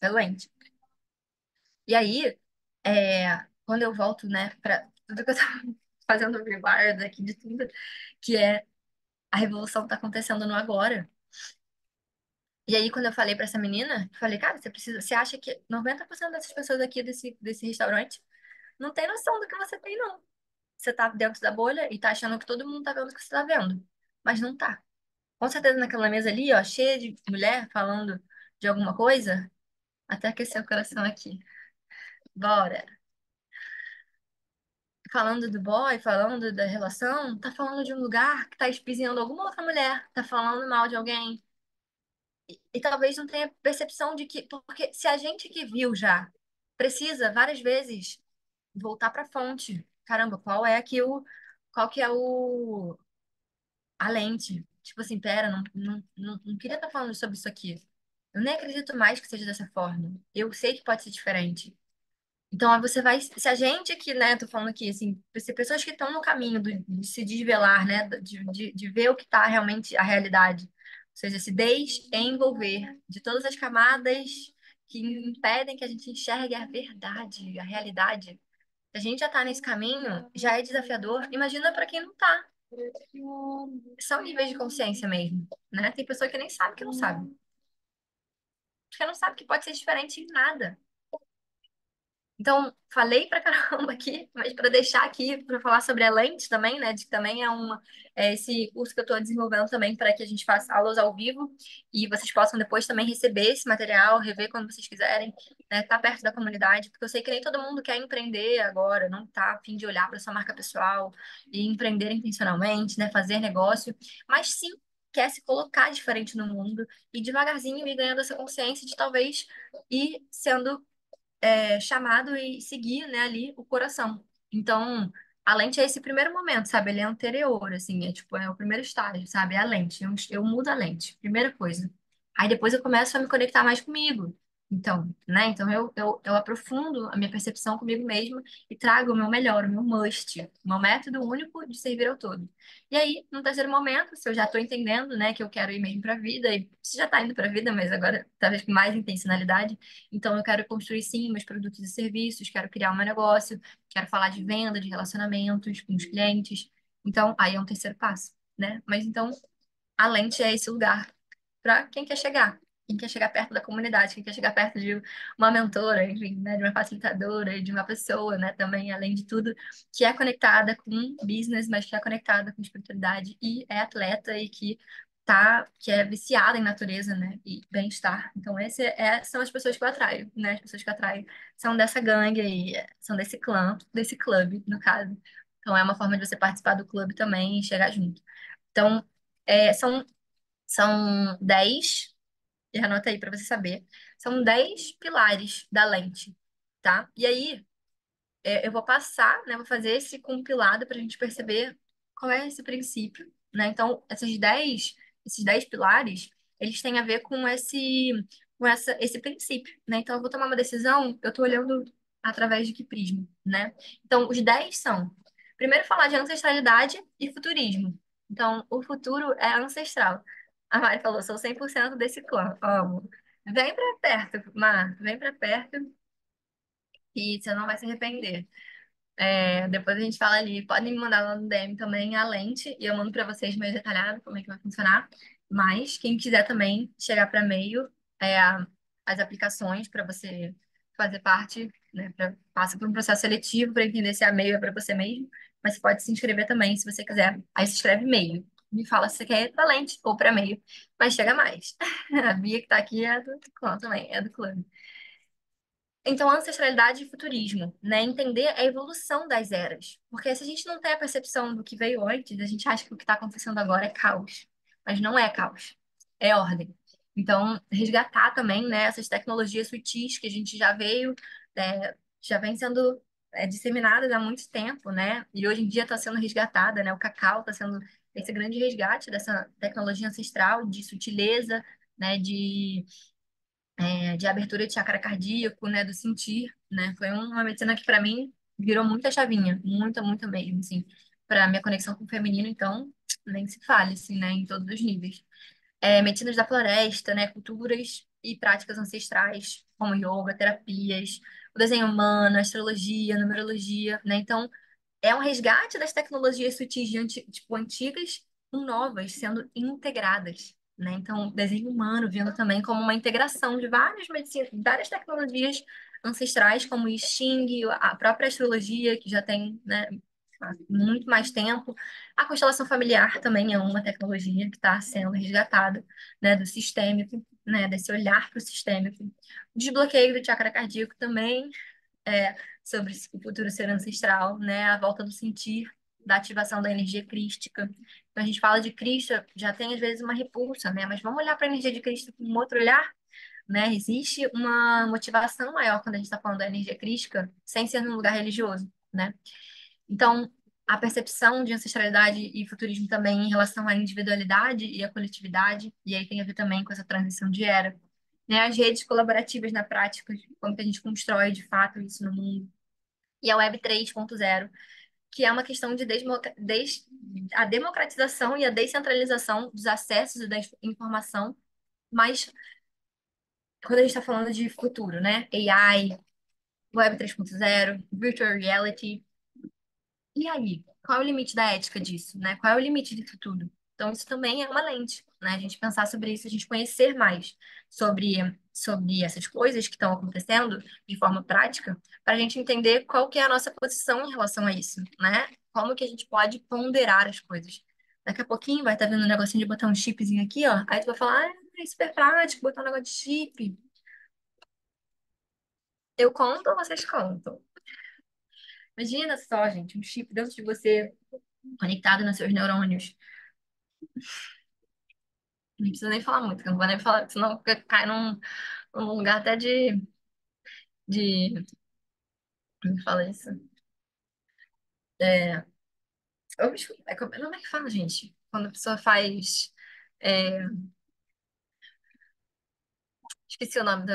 é lente. E aí, quando eu volto, né, para tudo que eu tava fazendo rewire aqui de tudo, que é a revolução tá acontecendo no agora. E aí, quando eu falei para essa menina, eu falei, cara, você acha que 90% dessas pessoas aqui desse restaurante não tem noção do que você tem, não. Você tá dentro da bolha e tá achando que todo mundo tá vendo o que você tá vendo. Mas não tá. Com certeza naquela mesa ali, ó, cheia de mulher falando de alguma coisa, até aquecer o coração aqui. Bora. falando do boy, falando da relação, tá falando de um lugar que tá espizinhando alguma outra mulher, tá falando mal de alguém. E talvez não tenha percepção de que, porque se a gente que viu já precisa várias vezes voltar pra fonte, caramba, qual que é a lente? Tipo assim, pera, não queria estar falando sobre isso aqui. Eu nem acredito mais que seja dessa forma. Eu sei que pode ser diferente. Então, aí você vai. Se a gente que, né, tô falando aqui, assim, se pessoas que estão no caminho de se desvelar, né, de ver o que está realmente a realidade, ou seja, se desenvolver de todas as camadas que impedem que a gente enxergue a verdade, a realidade. Se a gente já está nesse caminho, já é desafiador. Imagina para quem não está. São níveis de consciência mesmo, né? Tem pessoa que nem sabe que não sabe. Porque não sabe que pode ser diferente em nada. Então, falei pra caramba aqui, mas para deixar aqui, para falar sobre a lente também, né? De que também é esse curso que eu estou desenvolvendo também para que a gente faça aulas ao vivo e vocês possam depois também receber esse material, rever quando vocês quiserem, né? Tá perto da comunidade, porque eu sei que nem todo mundo quer empreender agora, não tá a fim de olhar para sua marca pessoal e empreender intencionalmente, né? Fazer negócio, mas sim quer se colocar diferente no mundo e devagarzinho ir ganhando essa consciência de talvez ir sendo chamado e seguir, né, ali o coração. Então, a lente é esse primeiro momento, sabe? Ele é anterior, assim, é tipo, é o primeiro estágio, sabe? É a lente. Eu mudo a lente, primeira coisa. Aí depois eu começo a me conectar mais comigo. Então, né? Então eu aprofundo a minha percepção comigo mesma e trago o meu melhor, o meu must, o meu método único de servir ao todo. E aí, no terceiro momento, se eu já estou entendendo, né, que eu quero ir mesmo para a vida, e você já está indo para a vida, mas agora talvez com mais intencionalidade, então, eu quero construir, sim, meus produtos e serviços, quero criar o meu negócio, quero falar de venda, de relacionamentos com os clientes. Então, aí é um terceiro passo, né? Mas então, a lente é esse lugar para quem quer chegar. Quem quer chegar perto da comunidade, quem quer chegar perto de uma mentora, enfim, né, de uma facilitadora, de uma pessoa, né, também, além de tudo, que é conectada com business, mas que é conectada com espiritualidade e é atleta e que é viciada em natureza, né, e bem-estar. Então, são as pessoas que eu atraio, né, as pessoas que eu atraio são dessa gangue aí, são desse clã, desse clube, no caso. Então, é uma forma de você participar do clube também e chegar junto. Então, são 10, e anota aí para você saber, são 10 pilares da lente, tá? E aí, eu vou passar, né? Vou fazer esse compilado para a gente perceber qual é esse princípio, né? Então, esses 10 pilares, eles têm a ver esse princípio, né? Então, eu vou tomar uma decisão, eu estou olhando através de que prisma, né? Então, os 10 são, primeiro, falar de ancestralidade e futurismo. Então, o futuro é ancestral. A Mari falou, sou 100% desse clã, amo. Vem para perto, Mar, vem para perto e você não vai se arrepender. Depois a gente fala ali. Podem me mandar lá no DM também a lente e eu mando para vocês mais detalhado como é que vai funcionar. Mas quem quiser também chegar para meio, as aplicações para você fazer parte, né? Passa por um processo seletivo para entender se a meio é para você mesmo. Mas você pode se inscrever também se você quiser. Aí se inscreve meio. Me fala se você quer ir para lente ou para meio. Mas chega mais. A Bia que está aqui é do clã também, é do clube. Então, ancestralidade e futurismo, né? Entender a evolução das eras. Porque se a gente não tem a percepção do que veio antes, a gente acha que o que está acontecendo agora é caos. Mas não é caos, é ordem. Então, resgatar também, né, essas tecnologias sutis que a gente já vem sendo disseminadas há muito tempo, né? E hoje em dia está sendo resgatada, né? O cacau está sendo esse grande resgate dessa tecnologia ancestral de sutileza, né? De abertura de chakra cardíaco, né, do sentir, né? Foi uma medicina que para mim virou muita chavinha, muita, muita mesmo, assim, para minha conexão com o feminino, então nem se fale, assim, né, em todos os níveis. Medicinas da floresta, né, culturas e práticas ancestrais, como yoga, terapias, o desenho humano, a astrologia, a numerologia, né? Então, é um resgate das tecnologias sutis tipo, antigas com novas sendo integradas, né? Então, o desenho humano vindo também como uma integração de várias medicinas, várias tecnologias ancestrais, como o I Ching, a própria astrologia, que já tem, né, há muito mais tempo. A constelação familiar também é uma tecnologia que está sendo resgatada, né, do sistêmico, né, desse olhar para o sistêmico. O desbloqueio do chakra cardíaco também é, sobre o futuro ser ancestral, né? A volta do sentir, da ativação da energia crística. Então, a gente fala de Cristo, já tem às vezes uma repulsa, né? Mas vamos olhar para a energia de Cristo com um outro olhar, né? Existe uma motivação maior quando a gente está falando da energia crística, sem ser num lugar religioso, né? Então, a percepção de ancestralidade e futurismo também em relação à individualidade e à coletividade, e aí tem a ver também com essa transição de era, né? As redes colaborativas na prática, como que a gente constrói de fato isso no mundo, e a Web 3.0, que é uma questão de a democratização e a descentralização dos acessos e da informação, mas quando a gente está falando de futuro, né? AI, Web 3.0, Virtual Reality, e aí? Qual é o limite da ética disso, né? Qual é o limite disso tudo? Então, isso também é uma lente, né? A gente pensar sobre isso, a gente conhecer mais sobre essas coisas que estão acontecendo de forma prática, para a gente entender qual que é a nossa posição em relação a isso, né? Como que a gente pode ponderar as coisas. Daqui a pouquinho vai estar vendo um negocinho de botar um chipzinho aqui, ó. Aí tu vai falar, ah, é super prático botar um negócio de chip. Eu conto ou vocês contam? Imagina só, gente, um chip dentro de você, conectado nos seus neurônios. Não precisa nem falar muito, que eu não vou nem falar, senão cai num lugar até de. Como que fala isso? É, como é que fala, gente? Quando a pessoa faz. é, Esqueci o nome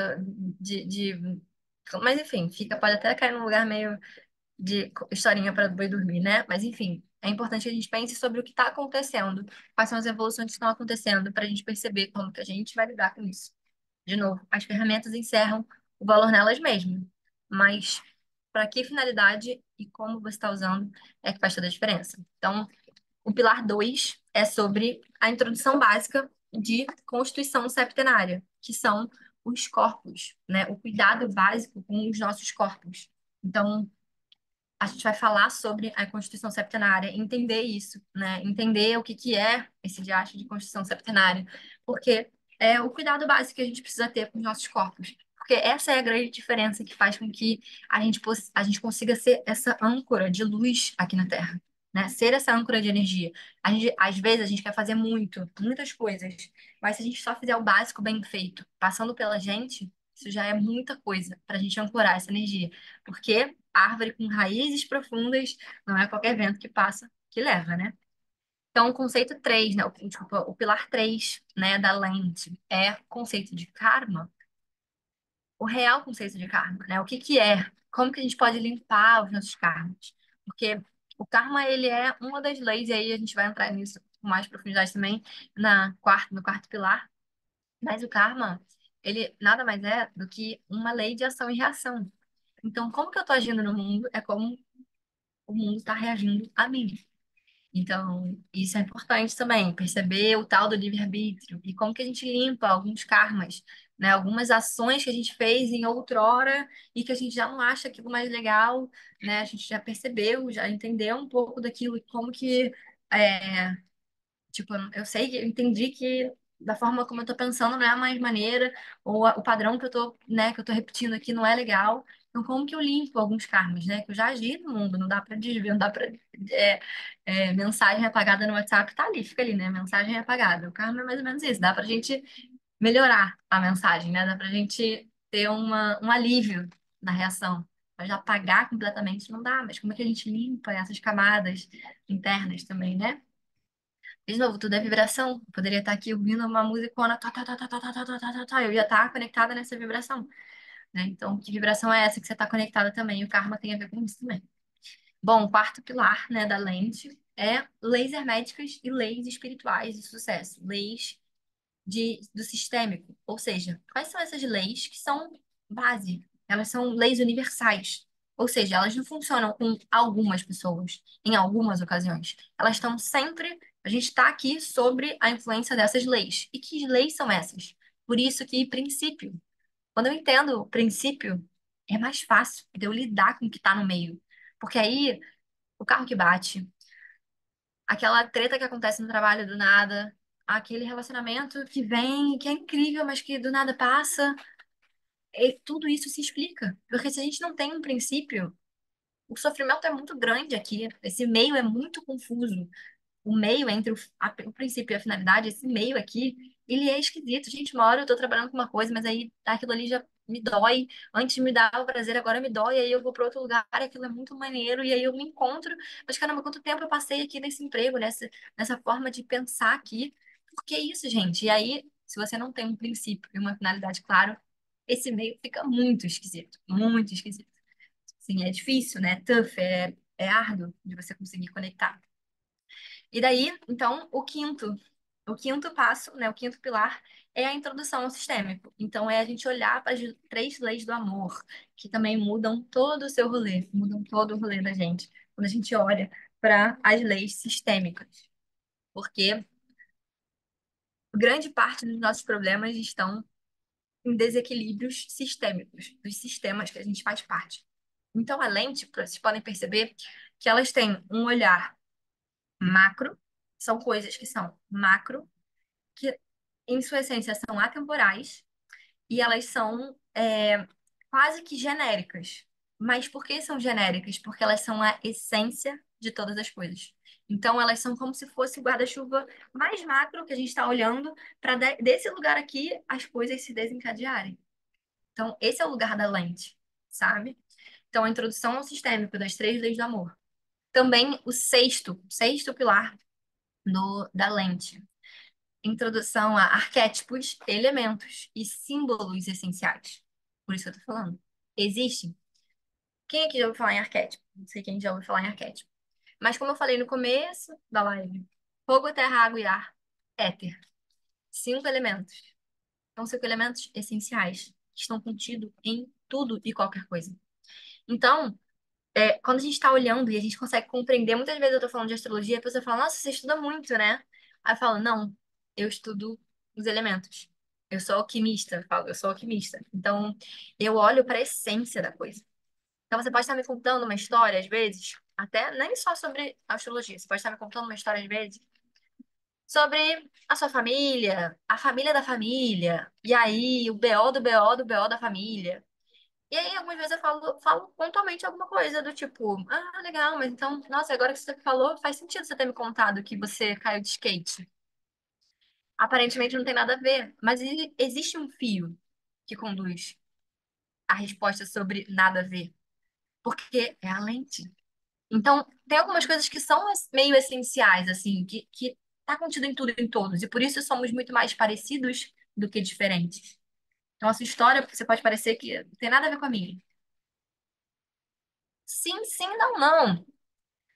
mas enfim, pode até cair num lugar meio de historinha para boi dormir, né? Mas enfim, é importante que a gente pense sobre o que está acontecendo, quais são as evoluções que estão acontecendo, para a gente perceber como que a gente vai lidar com isso. De novo, as ferramentas encerram o valor nelas mesmas, mas para que finalidade e como você está usando é que faz toda a diferença. Então, o pilar 2 é sobre a introdução básica de constituição septenária, que são os corpos, né? O cuidado básico com os nossos corpos. Então, a gente vai falar sobre a Constituição Septenária, entender isso, né? Entender o que que é esse diacho de Constituição Septenária, porque é o cuidado básico que a gente precisa ter com os nossos corpos. Porque essa é a grande diferença que faz com que a gente consiga ser essa âncora de luz aqui na Terra, né? Ser essa âncora de energia. Às vezes, a gente quer fazer muitas coisas, mas se a gente só fizer o básico bem feito, passando pela gente, isso já é muita coisa para a gente ancorar essa energia. Porque árvore com raízes profundas não é qualquer vento que passa que leva, né? Então, o conceito 3, né? Desculpa, o pilar 3, né, da lente é o conceito de karma, o real conceito de karma, né? O que que é? Como que a gente pode limpar os nossos karmas? Porque o karma, ele é uma das leis, e aí a gente vai entrar nisso com mais profundidade também no quarto pilar, mas o karma, ele nada mais é do que uma lei de ação e reação. Então, como que eu estou agindo no mundo é como o mundo está reagindo a mim. Então, isso é importante também, perceber o tal do livre-arbítrio e como que a gente limpa alguns karmas, né? Algumas ações que a gente fez em outrora e que a gente já não acha aquilo mais legal, né? A gente já percebeu, já entendeu um pouco daquilo, e como que é, tipo, eu sei que eu entendi que da forma como eu tô pensando não é a mais maneira, ou o padrão que eu tô, né, que eu tô repetindo aqui não é legal. Então, como que eu limpo alguns karmas, né? Que eu já agi no mundo, não dá pra desver, não dá pra. É, mensagem apagada no WhatsApp tá ali, fica ali, né? Mensagem apagada. O karma é mais ou menos isso, dá pra gente melhorar a mensagem, né? Dá pra gente ter um alívio na reação. Mas apagar completamente não dá, mas como é que a gente limpa essas camadas internas também, né? De novo, tudo é vibração. Eu poderia estar aqui ouvindo uma musicona, tá, tá, tá, tá, tá, tá, tá, tá, tá, tá, tá. Eu ia estar conectada nessa vibração, né? Então, que vibração é essa que você está conectada também? O karma tem a ver com isso também. Bom, o quarto pilar, né, da lente é leis herméticas e leis espirituais de sucesso. Leis do sistêmico. Ou seja, quais são essas leis que são base? Elas são leis universais. Ou seja, elas não funcionam com algumas pessoas, em algumas ocasiões. Elas estão sempre. A gente está aqui sobre a influência dessas leis. E que leis são essas? Por isso que princípio. Quando eu entendo o princípio, é mais fácil de eu lidar com o que está no meio. Porque aí, o carro que bate, aquela treta que acontece no trabalho do nada, aquele relacionamento que vem, que é incrível, mas que do nada passa. tudo isso se explica. Porque se a gente não tem um princípio, o sofrimento é muito grande aqui. Esse meio é muito confuso. O meio entre o princípio e a finalidade, esse meio aqui, ele é esquisito. Gente, uma hora eu tô trabalhando com uma coisa, mas aí aquilo ali já me dói. Antes me dava prazer, agora me dói. Aí eu vou para outro lugar, e aquilo é muito maneiro. E aí eu me encontro. Mas caramba, quanto tempo eu passei aqui nesse emprego, nessa forma de pensar aqui? Por que isso, gente? E aí, se você não tem um princípio e uma finalidade claro, esse meio fica muito esquisito. Muito esquisito. Sim, é difícil, né? Tough, é árduo de você conseguir conectar. E daí, então, o quinto passo, né, o quinto pilar é a introdução ao sistêmico. Então, é a gente olhar para as três leis do amor, que também mudam todo o seu rolê, mudam todo o rolê da gente, quando a gente olha para as leis sistêmicas. Porque grande parte dos nossos problemas estão em desequilíbrios sistêmicos, dos sistemas que a gente faz parte. Então, a lente, vocês podem perceber que elas têm um olhar macro, são coisas que são macro, que em sua essência são atemporais e elas são quase que genéricas. Mas por que são genéricas? Porque elas são a essência de todas as coisas. Então, elas são como se fosse o guarda-chuva mais macro que a gente está olhando para desse lugar aqui as coisas se desencadearem. Então, esse é o lugar da lente, sabe? Então, a introdução ao sistêmico das três leis do amor. Também o sexto pilar da lente. Introdução a arquétipos, elementos e símbolos essenciais. Por isso que eu tô falando. Existem. Quem aqui já ouviu falar em arquétipo? Não sei quem já ouviu falar em arquétipo. Mas como eu falei no começo da live, fogo, terra, água e ar. Éter. Cinco elementos. São cinco elementos essenciais que estão contidos em tudo e qualquer coisa. Então, quando a gente está olhando e a gente consegue compreender, muitas vezes eu estou falando de astrologia, a pessoa fala, nossa, você estuda muito, né? Aí eu falo, não, eu estudo os elementos. Eu sou alquimista, eu falo, eu sou alquimista. Então, eu olho para a essência da coisa. Então, você pode estar me contando uma história, às vezes, até nem só sobre astrologia, você pode estar me contando uma história, às vezes, sobre a sua família, a família da família, e aí o BO do BO do BO da família. E aí, algumas vezes eu falo pontualmente alguma coisa do tipo, ah, legal, mas então, nossa, agora que você falou, faz sentido você ter me contado que você caiu de skate. Aparentemente não tem nada a ver, mas existe um fio que conduz a resposta sobre nada a ver, porque é a lente. Então, tem algumas coisas que são meio essenciais, assim, que tá contido em tudo e em todos, e por isso somos muito mais parecidos do que diferentes. Então, a sua história, você pode parecer que não tem nada a ver com a minha. Sim, sim, não, não.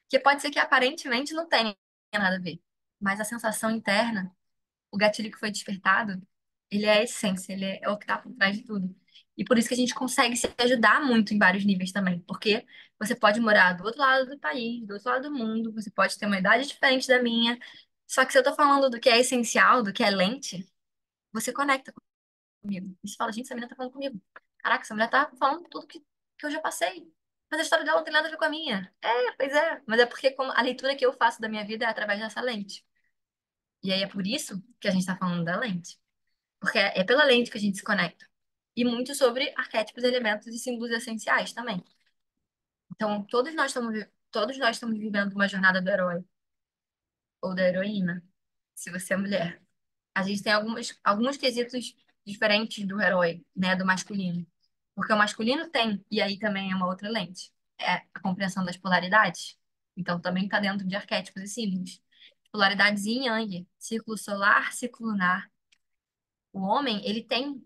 Que pode ser que aparentemente não tenha nada a ver. Mas a sensação interna, o gatilho que foi despertado, ele é a essência, ele é o que está por trás de tudo. E por isso que a gente consegue se ajudar muito em vários níveis também. Porque você pode morar do outro lado do país, do outro lado do mundo, você pode ter uma idade diferente da minha. Só que se eu tô falando do que é essencial, do que é lente, você conecta comigo. E você fala, gente, essa menina tá falando comigo. Caraca, essa mulher tá falando tudo que eu já passei. Mas a história dela não tem nada a ver com a minha. Pois é. Mas é porque a leitura que eu faço da minha vida é através dessa lente. E aí é por isso que a gente tá falando da lente. Porque é pela lente que a gente se conecta. E muito sobre arquétipos, elementos e símbolos essenciais também. Então, todos nós estamos vivendo uma jornada do herói ou da heroína, se você é mulher. A gente tem alguns quesitos diferentes do herói, né, do masculino. Porque o masculino tem, e aí também é uma outra lente, é a compreensão das polaridades. Então também está dentro de arquétipos e signos. Polaridades yin e yang, círculo solar, círculo lunar. O homem, ele tem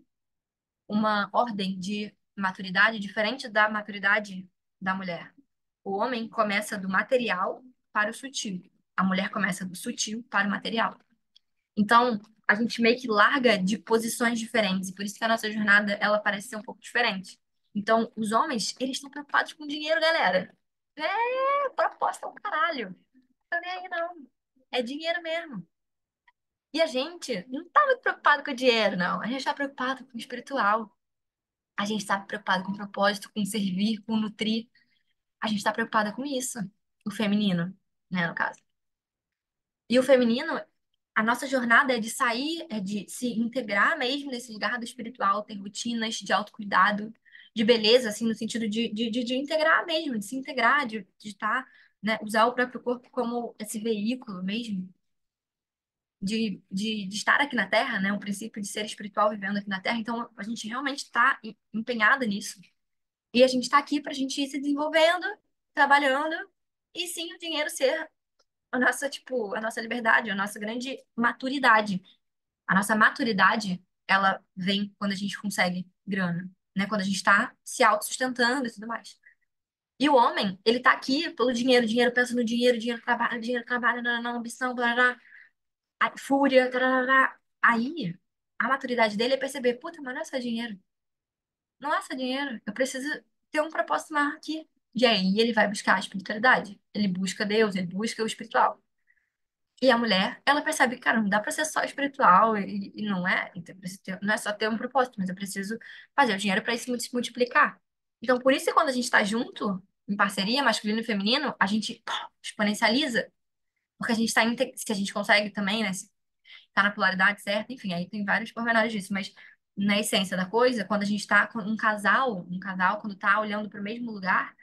uma ordem de maturidade diferente da maturidade da mulher. O homem começa do material para o sutil. A mulher começa do sutil para o material. Então, a gente meio que larga de posições diferentes, e por isso que a nossa jornada, ela parece ser um pouco diferente. Então, os homens, eles estão preocupados com dinheiro, galera. Proposta é um caralho. Não tô nem aí, não. É dinheiro mesmo. E a gente não tá muito preocupado com o dinheiro, não. A gente tá preocupado com o espiritual. A gente tá preocupado com o propósito, com servir, com nutrir. A gente tá preocupada com isso. O feminino, né, no caso. E o feminino A nossa jornada é de sair, é de se integrar mesmo nesse lugar do espiritual, ter rotinas de autocuidado, de beleza, assim, no sentido de integrar mesmo, de se integrar, de estar, né, usar o próprio corpo como esse veículo mesmo, de estar aqui na Terra, né, o princípio de ser espiritual vivendo aqui na Terra. Então, a gente realmente está empenhada nisso. E a gente está aqui para a gente ir se desenvolvendo, trabalhando, e sim, o dinheiro ser a nossa, tipo, a nossa liberdade, a nossa grande maturidade. A nossa maturidade, ela vem quando a gente consegue grana, né? Quando a gente está se autossustentando e tudo mais. E o homem, ele tá aqui pelo dinheiro, dinheiro pensa no dinheiro, dinheiro trabalha na ambição, blá, blá, blá, aí, fúria, tarará. Aí, a maturidade dele é perceber, puta, mas não é só dinheiro. Não é só dinheiro. Eu preciso ter um propósito maior aqui. E aí ele vai buscar a espiritualidade. Ele busca Deus, ele busca o espiritual. E a mulher, ela percebe que, cara, não dá pra ser só espiritual e não é, então eu preciso não é só ter um propósito, mas eu preciso fazer o dinheiro para isso se multiplicar. Então, por isso que quando a gente tá junto, em parceria, masculino e feminino, a gente pô, exponencializa, porque a gente tá, se a gente consegue também, né, se tá na polaridade certa, enfim, aí tem vários pormenores disso, mas na essência da coisa, quando a gente tá com um casal, quando tá olhando para o mesmo lugar,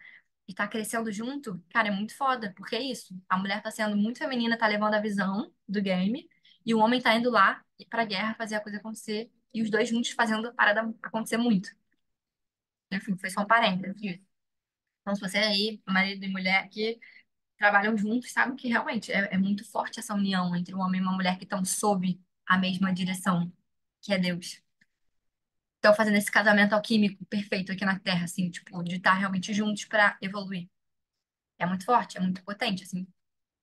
e tá crescendo junto, cara, é muito foda, porque é isso. A mulher tá sendo muito feminina, tá levando a visão do game, e o homem tá indo lá pra guerra fazer a coisa acontecer, e os dois juntos fazendo a parada acontecer muito. Enfim, foi só um parênteses disso. Então, se você é aí, marido e mulher que trabalham juntos, sabe que realmente é muito forte essa união entre um homem e uma mulher que estão sob a mesma direção, que é Deus. Estão fazendo esse casamento alquímico perfeito aqui na Terra, assim, tipo, de estar realmente juntos pra evoluir. É muito forte, é muito potente, assim.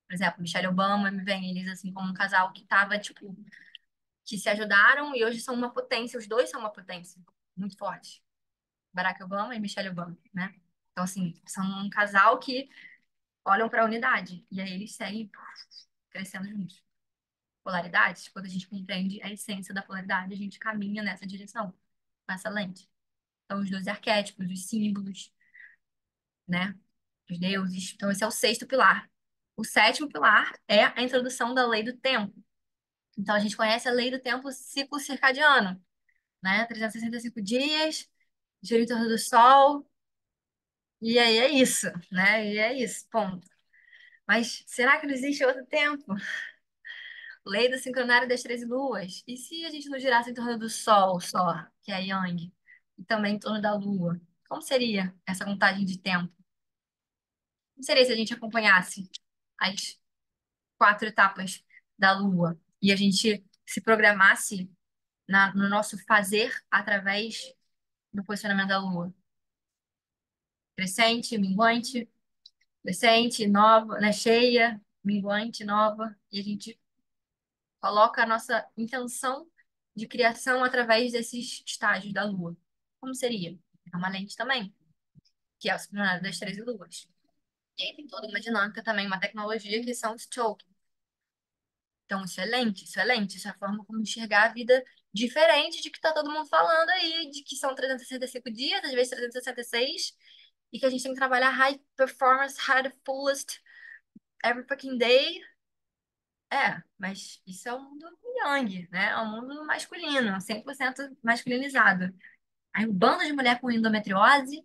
Por exemplo, Michelle Obama me vem eles assim como um casal que tava, tipo, que se ajudaram e hoje são uma potência, os dois são uma potência muito forte. Barack Obama e Michelle Obama, né? Então, assim, são um casal que olham para a unidade e aí eles seguem puf, crescendo juntos. Polaridades, quando a gente compreende a essência da polaridade, a gente caminha nessa direção, passa lente. Então, os dois arquétipos, os símbolos, né? Os deuses. Então, esse é o sexto pilar. O sétimo pilar é a introdução da lei do tempo. Então, a gente conhece a lei do tempo ciclo circadiano, né? 365 dias, gira em torno do Sol, e aí é isso, né? E é isso, ponto. Mas será que não existe outro tempo? Lei do sincronário das 13 luas. E se a gente não girasse em torno do Sol só, que é a Yang, e também em torno da Lua? Como seria essa contagem de tempo? Como seria se a gente acompanhasse as quatro etapas da Lua e a gente se programasse no nosso fazer através do posicionamento da Lua? Crescente, minguante, crescente, nova, né? Cheia, minguante, nova. E a gente coloca a nossa intenção de criação através desses estágios da Lua. Como seria? É uma lente também, que é o cenário das 13 luas. E aí tem toda uma dinâmica também, uma tecnologia que são os tokens. Então, excelente, excelente. Isso é a forma como enxergar a vida diferente de que está todo mundo falando aí, de que são 365 dias, às vezes 366, e que a gente tem que trabalhar high performance, high the fullest every fucking day. É, mas isso é o mundo yang, né? É o mundo masculino, 100% masculinizado. Aí um bando de mulher com endometriose,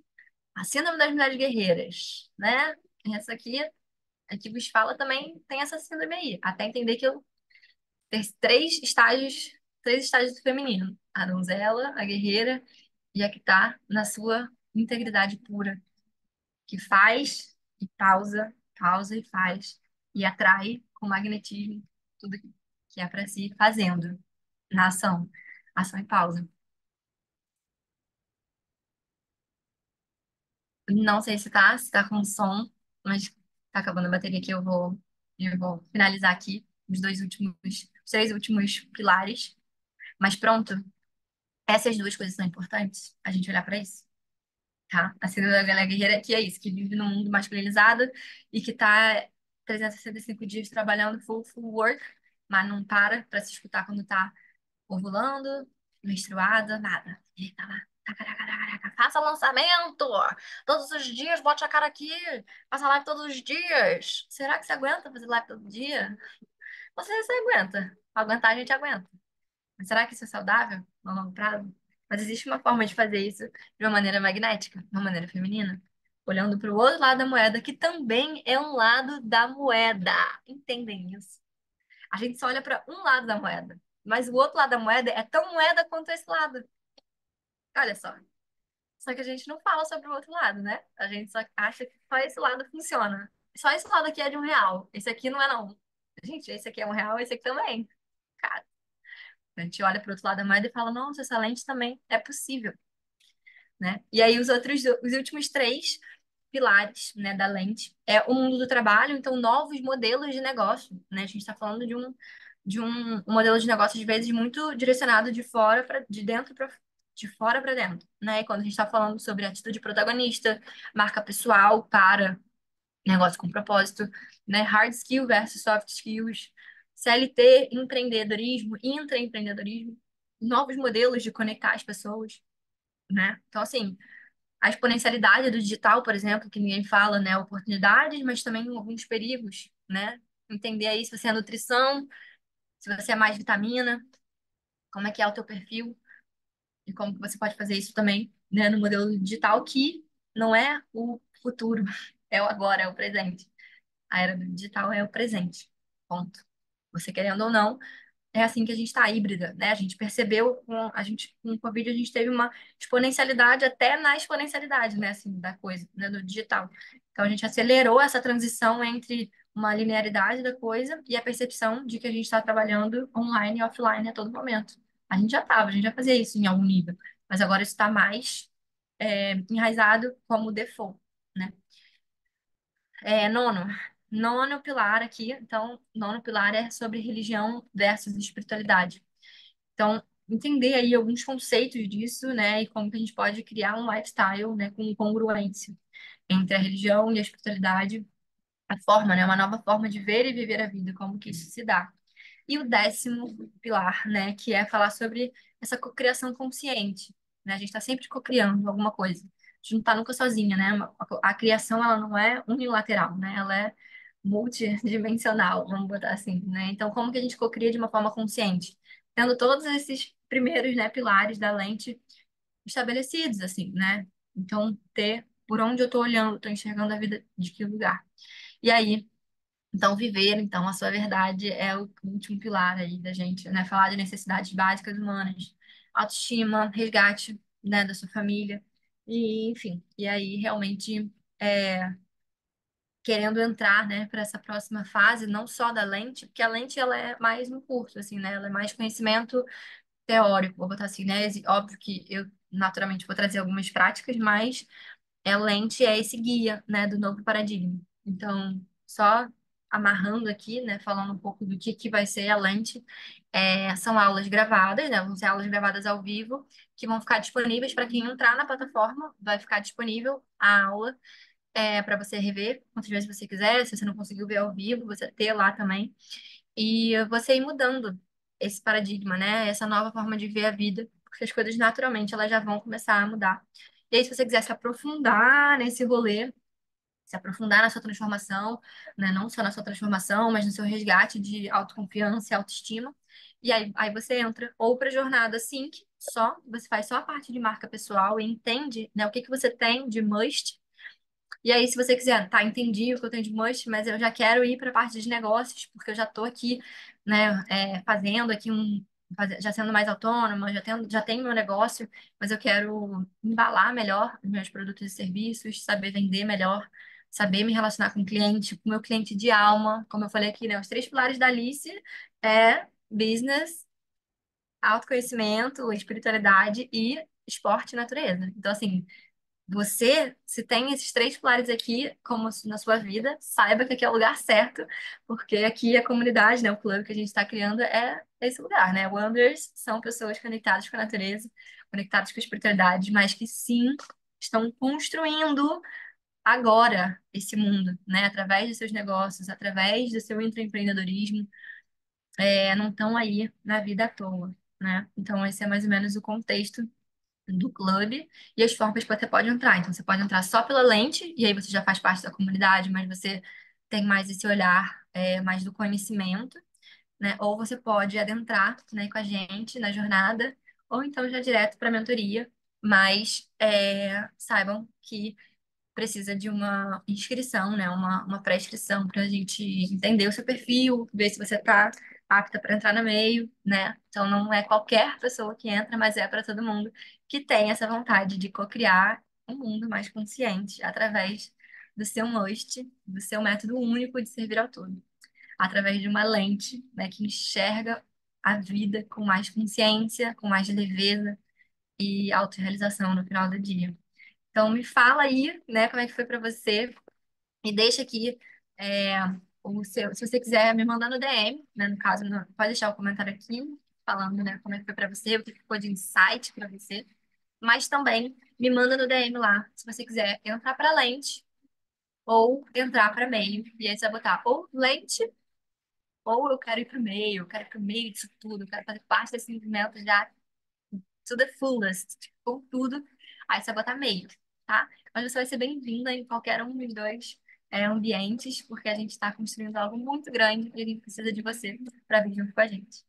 a síndrome das mulheres guerreiras, né? Essa aqui vos fala também tem essa síndrome aí, até entender que eu ter três estágios do feminino. A donzela, a guerreira e a que está na sua integridade pura, que faz e pausa, pausa e faz, e atrai com magnetismo tudo que é para si fazendo, na ação, ação e pausa. Não sei se tá com som, mas tá acabando a bateria aqui, eu vou finalizar aqui os três últimos pilares. Mas pronto, essas duas coisas são importantes, a gente olhar para isso, tá? A síndrome da mulher guerreira, que é isso, que vive num mundo masculinizado e que tá 365 dias trabalhando full work, mas não para se escutar quando tá ovulando, menstruada, nada. E tá lá, tacaracaraca, faça lançamento! Todos os dias, bote a cara aqui, faça live todos os dias. Será que você aguenta fazer live todo dia? Você aguenta. Aguentar, a gente aguenta. Mas será que isso é saudável no longo prazo? Mas existe uma forma de fazer isso de uma maneira magnética, de uma maneira feminina, olhando para o outro lado da moeda, que também é um lado da moeda. Entendem isso? A gente só olha para um lado da moeda, mas o outro lado da moeda é tão moeda quanto esse lado. Olha só. Só que a gente não fala sobre o outro lado, né? A gente só acha que só esse lado funciona. Só esse lado aqui é de R$ 1. Esse aqui não é, não. Gente, esse aqui é R$ 1, esse aqui também. Cara, a gente olha para o outro lado da moeda e fala, nossa, essa lente também é possível, né? E aí os últimos três pilares, né, da lente é o mundo do trabalho, então novos modelos de negócio, né? A gente está falando de um modelo de negócio às vezes muito direcionado de fora para de dentro para de fora para dentro, né? E quando a gente está falando sobre atitude protagonista, marca pessoal para negócio com propósito, né? Hard skill versus soft skills, CLT, empreendedorismo, intraempreendedorismo, novos modelos de conectar as pessoas, né? Então, assim, a exponencialidade do digital, por exemplo, que ninguém fala, né? Oportunidades, mas também alguns perigos, né? Entender aí se você é nutrição, se você é mais vitamina, como é que é o teu perfil e como que você pode fazer isso também, né? No modelo digital, que não é o futuro, é o agora, é o presente. A era do digital é o presente. Ponto. Você querendo ou não, é assim que a gente está híbrida, né? A gente percebeu com o Covid a gente teve uma exponencialidade até na exponencialidade, né? Assim, da coisa, né? Do digital. Então a gente acelerou essa transição entre uma linearidade da coisa e a percepção de que a gente está trabalhando online e offline a todo momento. A gente já fazia isso em algum nível, mas agora isso está mais enraizado como default, né? Nono. Nono pilar aqui. Então, nono pilar é sobre religião versus espiritualidade. Então, entender aí alguns conceitos disso, né, e como que a gente pode criar um lifestyle, né, com congruência entre a religião e a espiritualidade, a forma, né, uma nova forma de ver e viver a vida, como que isso se dá. E o décimo pilar, né, que é falar sobre essa cocriação consciente, né? A gente está sempre cocriando alguma coisa. A gente não está nunca sozinha, né? A criação, ela não é unilateral, né? Ela é multidimensional, vamos botar assim, né? Então, como que a gente cocria de uma forma consciente? Tendo todos esses primeiros, né, pilares da lente estabelecidos, assim, né? Então, ter por onde eu estou olhando, estou enxergando a vida de que lugar. E aí, então, viver, então, a sua verdade é o último pilar aí da gente, né? Falar de necessidades básicas humanas, autoestima, resgate, né, da sua família, e, enfim, e aí realmente querendo entrar, né, para essa próxima fase, não só da lente, porque a lente ela é mais no curso, assim, né? Ela é mais conhecimento teórico, vou botar assim, né? Óbvio que eu naturalmente vou trazer algumas práticas, mas a lente é esse guia, né, do novo paradigma. Então, só amarrando aqui, né, falando um pouco do que vai ser a lente, são aulas gravadas, né, vão ser aulas gravadas ao vivo, que vão ficar disponíveis para quem entrar na plataforma, vai ficar disponível a aula para você rever quantas vezes você quiser, se você não conseguiu ver ao vivo, você ter lá também, e você ir mudando esse paradigma, né, essa nova forma de ver a vida, porque as coisas naturalmente elas já vão começar a mudar. E aí, se você quiser se aprofundar nesse rolê, se aprofundar na sua transformação, né? Não só na sua transformação, mas no seu resgate de autoconfiança e autoestima. E aí você entra ou para a jornada Sync, só, você faz só a parte de marca pessoal e entende, né, o que que você tem de must. E aí, se você quiser, tá, entendi o que eu tenho de must, mas eu já quero ir para a parte de negócios, porque eu já estou aqui, né, fazendo aqui já sendo mais autônoma, já tenho meu negócio, mas eu quero embalar melhor os meus produtos e serviços, saber vender melhor, saber me relacionar com o cliente, com o meu cliente de alma, como eu falei aqui, né, os três pilares da Alice é business, autoconhecimento, espiritualidade e esporte e natureza. Então, assim, você, se tem esses três pilares aqui, como na sua vida, saiba que aqui é o lugar certo, porque aqui a comunidade, né, o clube que a gente está criando é esse lugar, né? Wanderers são pessoas conectadas com a natureza, conectadas com a espiritualidade, mas que sim estão construindo agora esse mundo, né? Através dos seus negócios, através do seu intraempreendedorismo, não estão aí na vida à toa, né? Então, esse é mais ou menos o contexto do clube e as formas que você pode entrar. Então, você pode entrar só pela lente, e aí você já faz parte da comunidade, mas você tem mais esse olhar, mais do conhecimento. né? Ou você pode adentrar, né, com a gente na jornada, ou então já direto para a mentoria. Mas saibam que precisa de uma inscrição, né? Uma pré-inscrição para a gente entender o seu perfil, ver se você está apta para entrar no meio, né? Então não é qualquer pessoa que entra, mas é para todo mundo que tem essa vontade de co-criar um mundo mais consciente através do seu must, do seu método único de servir ao todo, através de uma lente, né, que enxerga a vida com mais consciência, com mais leveza e autorrealização no final do dia. Então, me fala aí, né, como é que foi para você. Me deixa aqui é, se você quiser me mandar no DM, né, no caso, pode deixar o comentário aqui falando, né, como é que foi para você, o que ficou de insight para você. Mas também me manda no DM lá, se você quiser entrar para lente ou entrar para meio. E aí você vai botar ou lente ou eu quero ir para meio, eu quero ir para meio disso tudo, eu quero fazer parte desse movimento já to the fullest, com tudo. Aí você vai botar meio, tá? Mas você vai ser bem-vinda em qualquer um dos dois ambientes, porque a gente está construindo algo muito grande e a gente precisa de você para vir junto com a gente.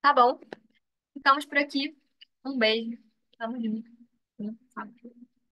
Tá bom? Ficamos por aqui. Um beijo. Tamo junto.